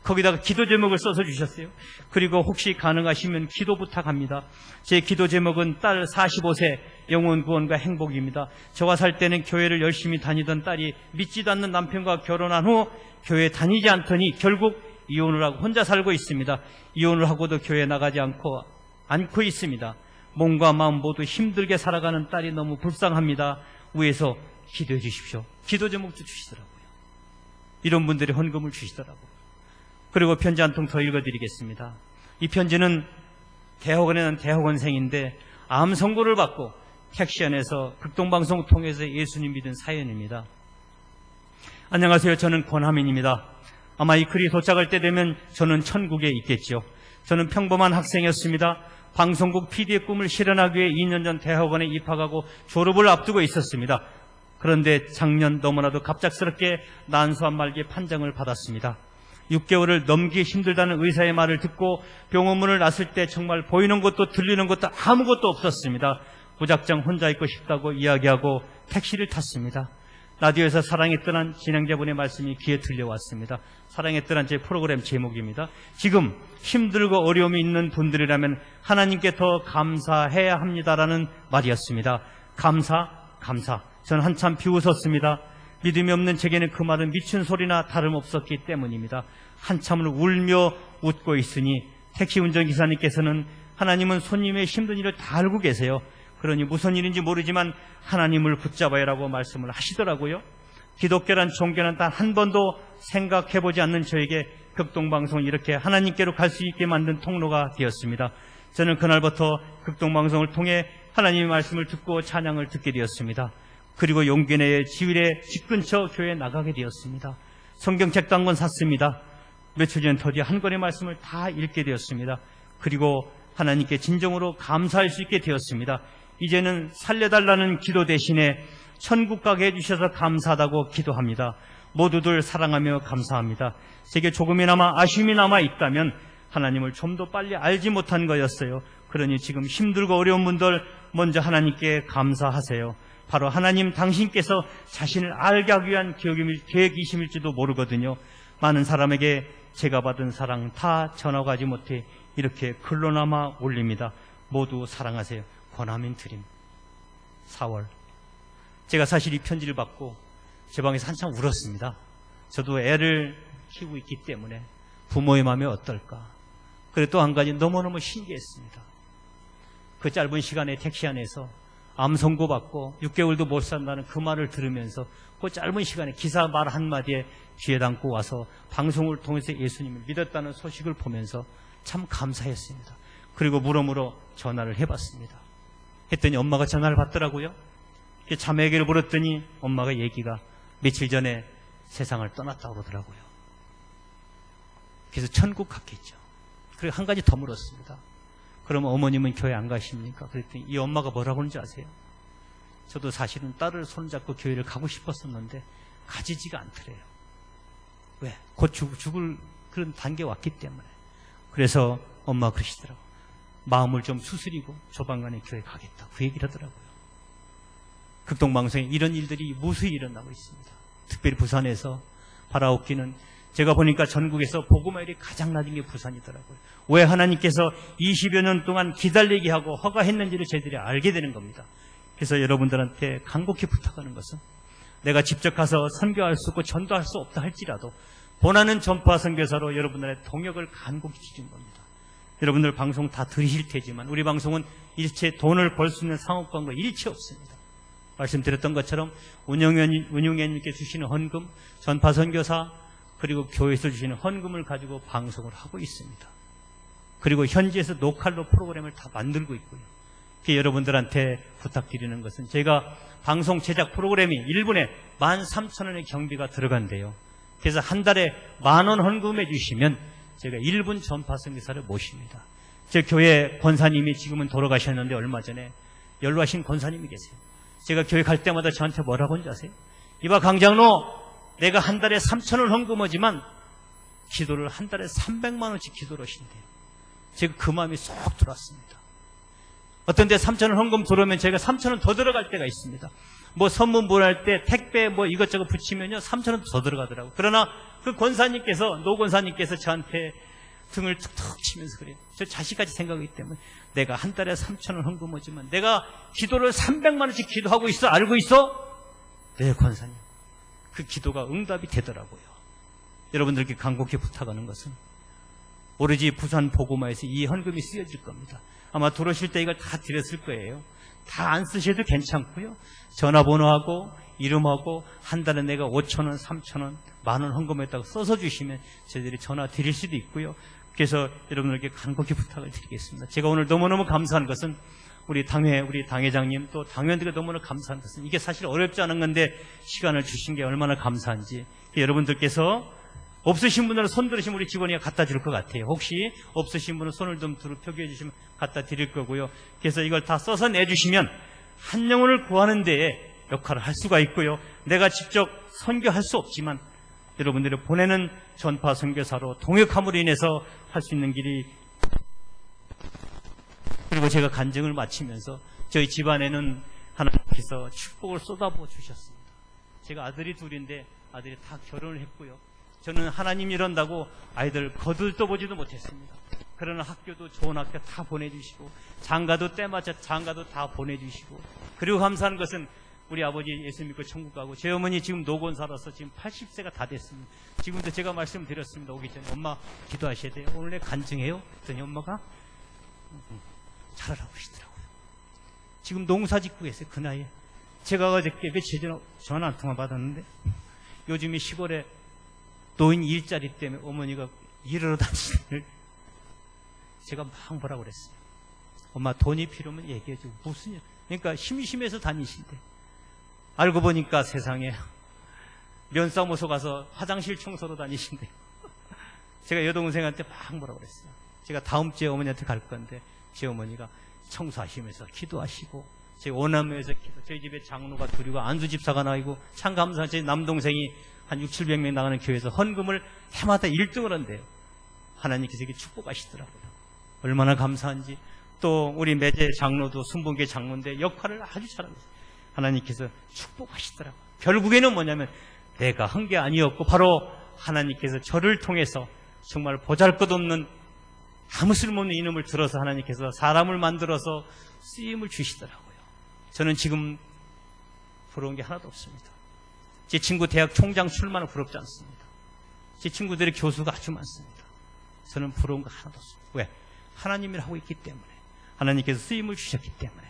거기다가 기도 제목을 써서 주셨어요. 그리고 혹시 가능하시면 기도 부탁합니다. 제 기도 제목은 딸 45세 영혼 구원과 행복입니다. 저와 살 때는 교회를 열심히 다니던 딸이 믿지도 않는 남편과 결혼한 후 교회 다니지 않더니 결국 이혼을 하고 혼자 살고 있습니다. 이혼을 하고도 교회 나가지 않고 있습니다. 몸과 마음 모두 힘들게 살아가는 딸이 너무 불쌍합니다. 위에서 기도해 주십시오. 기도 제목도 주시더라고요. 이런 분들이 헌금을 주시더라고요. 그리고 편지 한 통 더 읽어드리겠습니다. 이 편지는 대학원에는 대학원생인데 암 선고를 받고 택시 안에서 극동방송 통해서 예수님 믿은 사연입니다. 안녕하세요. 저는 권하민입니다. 아마 이 글이 도착할 때 되면 저는 천국에 있겠죠. 저는 평범한 학생이었습니다. 방송국 PD의 꿈을 실현하기 위해 2년 전 대학원에 입학하고 졸업을 앞두고 있었습니다. 그런데 작년 너무나도 갑작스럽게 난소암 말기에 판정을 받았습니다. 6개월을 넘기 힘들다는 의사의 말을 듣고 병원 문을 났을 때 정말 보이는 것도 들리는 것도 아무것도 없었습니다. 무작정 혼자 있고 싶다고 이야기하고 택시를 탔습니다. 라디오에서 사랑의 떠난 진행자분의 말씀이 귀에 들려왔습니다. 사랑의 떠난 제 프로그램 제목입니다. 지금 힘들고 어려움이 있는 분들이라면 하나님께 더 감사해야 합니다라는 말이었습니다. 감사. 저는 한참 비웃었습니다. 믿음이 없는 제게는 그 말은 미친 소리나 다름없었기 때문입니다. 한참을 울며 웃고 있으니 택시 운전기사님께서는 하나님은 손님의 힘든 일을 다 알고 계세요. 그러니 무슨 일인지 모르지만 하나님을 붙잡아야라고 말씀을 하시더라고요. 기독교란 종교는 단 한 번도 생각해보지 않는 저에게 극동방송이 이렇게 하나님께로 갈 수 있게 만든 통로가 되었습니다. 저는 그날부터 극동방송을 통해 하나님의 말씀을 듣고 찬양을 듣게 되었습니다. 그리고 용기 내에 지율의 집 근처 교회에 나가게 되었습니다. 성경책도 한 권 샀습니다. 며칠 전 드디어 한 권의 말씀을 다 읽게 되었습니다. 그리고 하나님께 진정으로 감사할 수 있게 되었습니다. 이제는 살려달라는 기도 대신에 천국 가게 해주셔서 감사하다고 기도합니다. 모두들 사랑하며 감사합니다. 제게 조금이나마 아쉬움이 남아 있다면 하나님을 좀 더 빨리 알지 못한 거였어요. 그러니 지금 힘들고 어려운 분들 먼저 하나님께 감사하세요. 바로 하나님 당신께서 자신을 알게 하기 위한 계획이심일지도 모르거든요. 많은 사람에게 제가 받은 사랑 다 전하가지 못해 이렇게 글로나마 올립니다. 모두 사랑하세요. 권하민 드림. 4월. 제가 사실 이 편지를 받고 제 방에서 한참 울었습니다. 저도 애를 키우고 있기 때문에 부모의 마음이 어떨까. 그리고 또 한 가지 너무너무 신기했습니다. 그 짧은 시간에 택시 안에서 암 선고받고 6개월도 못 산다는 그 말을 들으면서 그 짧은 시간에 기사 말 한마디에 귀에 담고 와서 방송을 통해서 예수님을 믿었다는 소식을 보면서 참 감사했습니다. 그리고 물어물어 전화를 해봤습니다. 했더니 엄마가 전화를 받더라고요. 자매에게를 물었더니 엄마가 얘기가 며칠 전에 세상을 떠났다고 그러더라고요. 그래서 천국 갔겠죠. 그리고 한 가지 더 물었습니다. 그러면 어머님은 교회 안 가십니까? 그랬더니 이 엄마가 뭐라고 하는지 아세요? 저도 사실은 딸을 손잡고 교회를 가고 싶었었는데 가지지가 않더래요. 왜? 곧 죽을 그런 단계에 왔기 때문에. 그래서 엄마가 그러시더라고요. 마음을 좀 수스리고 조만간에 교회 가겠다. 그 얘기를 하더라고요. 극동방송에 이런 일들이 무수히 일어나고 있습니다. 특별히 부산에서 바라옵기는 제가 보니까 전국에서 복음화율이 가장 낮은 게 부산이더라고요. 왜 하나님께서 20여 년 동안 기다리게 하고 허가했는지를 저희들이 알게 되는 겁니다. 그래서 여러분들한테 간곡히 부탁하는 것은 내가 직접 가서 선교할 수 없고 전도할 수 없다 할지라도 본하는 전파 선교사로 여러분들의 동역을 간곡히 주신 겁니다. 여러분들 방송 다 들으실 테지만 우리 방송은 일체 돈을 벌 수 있는 상업광고 일체 없습니다. 말씀드렸던 것처럼 운영위원님께 주시는 헌금, 전파 선교사 그리고 교회에서 주시는 헌금을 가지고 방송을 하고 있습니다. 그리고 현지에서 노칼로 프로그램을 다 만들고 있고요. 여러분들한테 부탁드리는 것은 제가 방송 제작 프로그램이 1분에 13,000원의 경비가 들어간대요. 그래서 한 달에 10,000원 헌금해 주시면 제가 1분 전파 선교사를 모십니다. 제 교회 권사님이 지금은 돌아가셨는데 얼마 전에 연로하신 권사님이 계세요. 제가 교회 갈 때마다 저한테 뭐라고 하는지 아세요? 이봐 강장로, 내가 한 달에 3,000원 헌금하지만 기도를 한 달에 300만 원씩 기도를 하신대요. 제가 그 마음이 쏙 들어왔습니다. 어떤 데 3,000원 헌금 들어오면 제가 3,000원 더 들어갈 때가 있습니다. 뭐 선문 보낼 때 택배 뭐 이것저것 붙이면요 3,000원 더 들어가더라고요. 그러나 그 권사님께서, 노 권사님께서 저한테 등을 툭툭 치면서 그래요. 저 자식까지 생각하기 때문에 내가 한 달에 3,000원 헌금하지만 내가 기도를 300만 원씩 기도하고 있어. 알고 있어? 네, 권사님. 그 기도가 응답이 되더라고요. 여러분들께 간곡히 부탁하는 것은 오로지 부산 복음화에서 이 헌금이 쓰여질 겁니다. 아마 들어오실 때 이걸 다 드렸을 거예요. 다 안 쓰셔도 괜찮고요. 전화번호하고 이름하고 한 달에 내가 5,000원, 3,000원, 10,000원 헌금했다고 써서 주시면 저희들이 전화 드릴 수도 있고요. 그래서 여러분들께 간곡히 부탁을 드리겠습니다. 제가 오늘 너무너무 감사한 것은 우리 당회장님 또 당원들께 너무나 감사한 것은 이게 사실 어렵지 않은 건데 시간을 주신 게 얼마나 감사한지 여러분들께서 없으신 분들은 손 들으시면 우리 직원이 갖다 줄 것 같아요. 혹시 없으신 분은 손을 좀 표기해 주시면 갖다 드릴 거고요. 그래서 이걸 다 써서 내주시면 한 영혼을 구하는 데에 역할을 할 수가 있고요. 내가 직접 선교할 수 없지만 여러분들이 보내는 전파 선교사로 동역함으로 인해서 할 수 있는 길이, 그리고 제가 간증을 마치면서 저희 집안에는 하나님께서 축복을 쏟아부어 주셨습니다. 제가 아들이 둘인데 아들이 다 결혼을 했고요. 저는 하나님 이런다고 아이들 거들떠보지도 못했습니다. 그러나 학교도 좋은 학교 다 보내주시고 장가도 때맞춰 장가도 다 보내주시고, 그리고 감사한 것은 우리 아버지 예수 믿고 천국 가고 제 어머니 지금 노곤사라서 지금 80세가 다 됐습니다. 지금도 제가 말씀드렸습니다. 오기 전에 엄마 기도하셔야 돼요. 오늘 내 간증해요. 그랬더니 엄마가 잘하라고 그러시더라고요. 지금 농사 짓고 계세요. 그 나이에. 제가 어저께 며칠 전에 전화 한 통화 받았는데 요즘에 시골에 노인 일자리 때문에 어머니가 일하러 다니시는 제가 막 뭐라고 그랬어요. 엄마 돈이 필요하면 얘기해줘. 무슨 일? 그러니까 심심해서 다니신대. 알고 보니까 세상에 면사무소 가서 화장실 청소로 다니신대요. 제가 여동생한테 막 뭐라고 그랬어요. 제가 다음 주에 어머니한테 갈 건데 제 어머니가 청소하시면서 기도하시고 제 오남매에서 저희 집에 장로가 둘이고 안수집사가 나이고 참 감사한 제 남동생이 한 600~700명 나가는 교회에서 헌금을 해마다 1등을 한대요. 하나님께서 이렇게 축복하시더라고요. 얼마나 감사한지. 또 우리 매제 장로도 순복계 장로인데 역할을 아주 잘하고 있어요. 하나님께서 축복하시더라고요. 결국에는 뭐냐면 내가 한 게 아니었고 바로 하나님께서 저를 통해서 정말 보잘것없는 아무 쓸모없는 이름을 들어서 하나님께서 사람을 만들어서 쓰임을 주시더라고요. 저는 지금 부러운 게 하나도 없습니다. 제 친구 대학 총장 출마는 부럽지 않습니다. 제 친구들의 교수가 아주 많습니다. 저는 부러운 거 하나도 없습니다. 왜? 하나님이 하고 있기 때문에, 하나님께서 쓰임을 주셨기 때문에.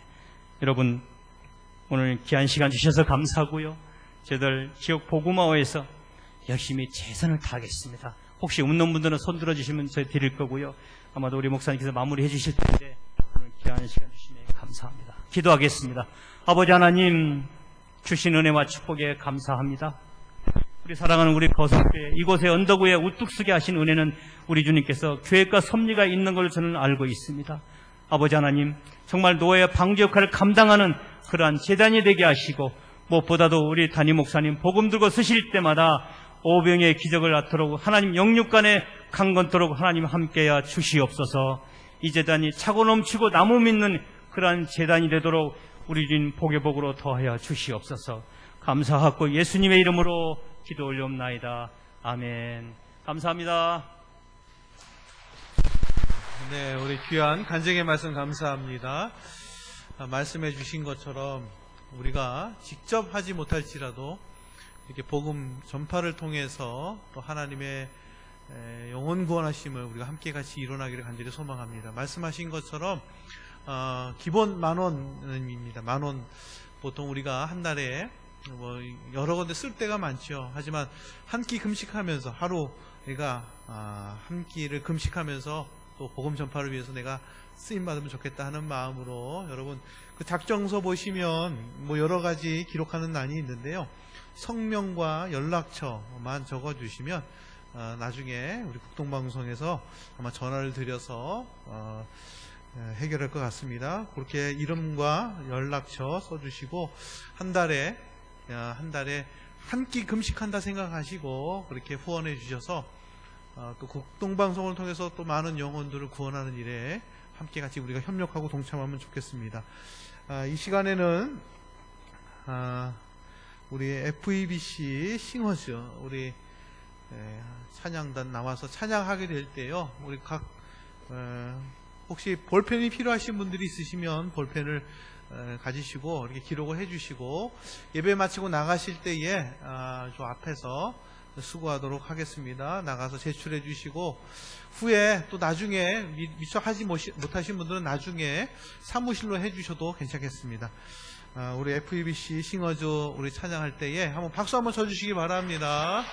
여러분 오늘 귀한 시간 주셔서 감사하고요. 저희들 지역 복음화에서 열심히 최선을 다하겠습니다. 혹시 없는 분들은 손 들어주시면 저희 드릴 거고요. 아마도 우리 목사님께서 마무리해 주실 텐데 오늘 귀한 시간 주시네 감사합니다. 기도하겠습니다. 아버지 하나님 주신 은혜와 축복에 감사합니다. 우리 사랑하는 우리 거성교회 이곳에 언덕 위에 우뚝 서게 하신 은혜는 우리 주님께서 계획과 섭리가 있는 걸 저는 알고 있습니다. 아버지 하나님 정말 노예의 방주 역할을 감당하는 그러한 제단이 되게 하시고 무엇보다도 우리 담임 목사님 복음 들고 서실 때마다 오병의 기적을 낳도록 하나님 영육간에 강건토록 하나님 함께야 주시옵소서. 이 제단이 차고 넘치고 나무 믿는 그러한 제단이 되도록 우리 주님 복의 복으로 더하여 주시옵소서. 감사하고 예수님의 이름으로 기도 올려옵나이다. 아멘. 감사합니다. 네, 우리 귀한 간증의 말씀 감사합니다. 말씀해 주신 것처럼 우리가 직접 하지 못할지라도 이렇게 복음 전파를 통해서 또 하나님의 영혼 구원하심을 우리가 함께 같이 이뤄나기를 간절히 소망합니다. 말씀하신 것처럼 기본 10,000원입니다. 10,000원. 보통 우리가 한 달에 뭐 여러 군데 쓸 때가 많죠. 하지만 한 끼 금식하면서 하루 내가 한 끼를 금식하면서 또 복음 전파를 위해서 내가 쓰임 받으면 좋겠다 하는 마음으로 여러분 그 작정서 보시면 뭐 여러 가지 기록하는 난이 있는데요. 성명과 연락처만 적어주시면 나중에 우리 국동방송에서 아마 전화를 드려서 해결할 것 같습니다. 그렇게 이름과 연락처 써주시고 한 달에 한 끼 금식한다 생각하시고 그렇게 후원해 주셔서 또 국동방송을 통해서 또 많은 영혼들을 구원하는 일에 함께 같이 우리가 협력하고 동참하면 좋겠습니다. 이 시간에는 우리 FEBC 싱어즈 우리 찬양단 나와서 찬양하게 될 때요. 우리 각 혹시 볼펜이 필요하신 분들이 있으시면 볼펜을 가지시고 이렇게 기록을 해주시고 예배 마치고 나가실 때에 저 앞에서 수고하도록 하겠습니다. 나가서 제출해 주시고 후에 또 나중에 미처 하지 못하신 분들은 나중에 사무실로 해주셔도 괜찮겠습니다. 우리 FEBC 싱어즈 우리 찬양할 때에 한번 박수 한번 쳐주시기 바랍니다.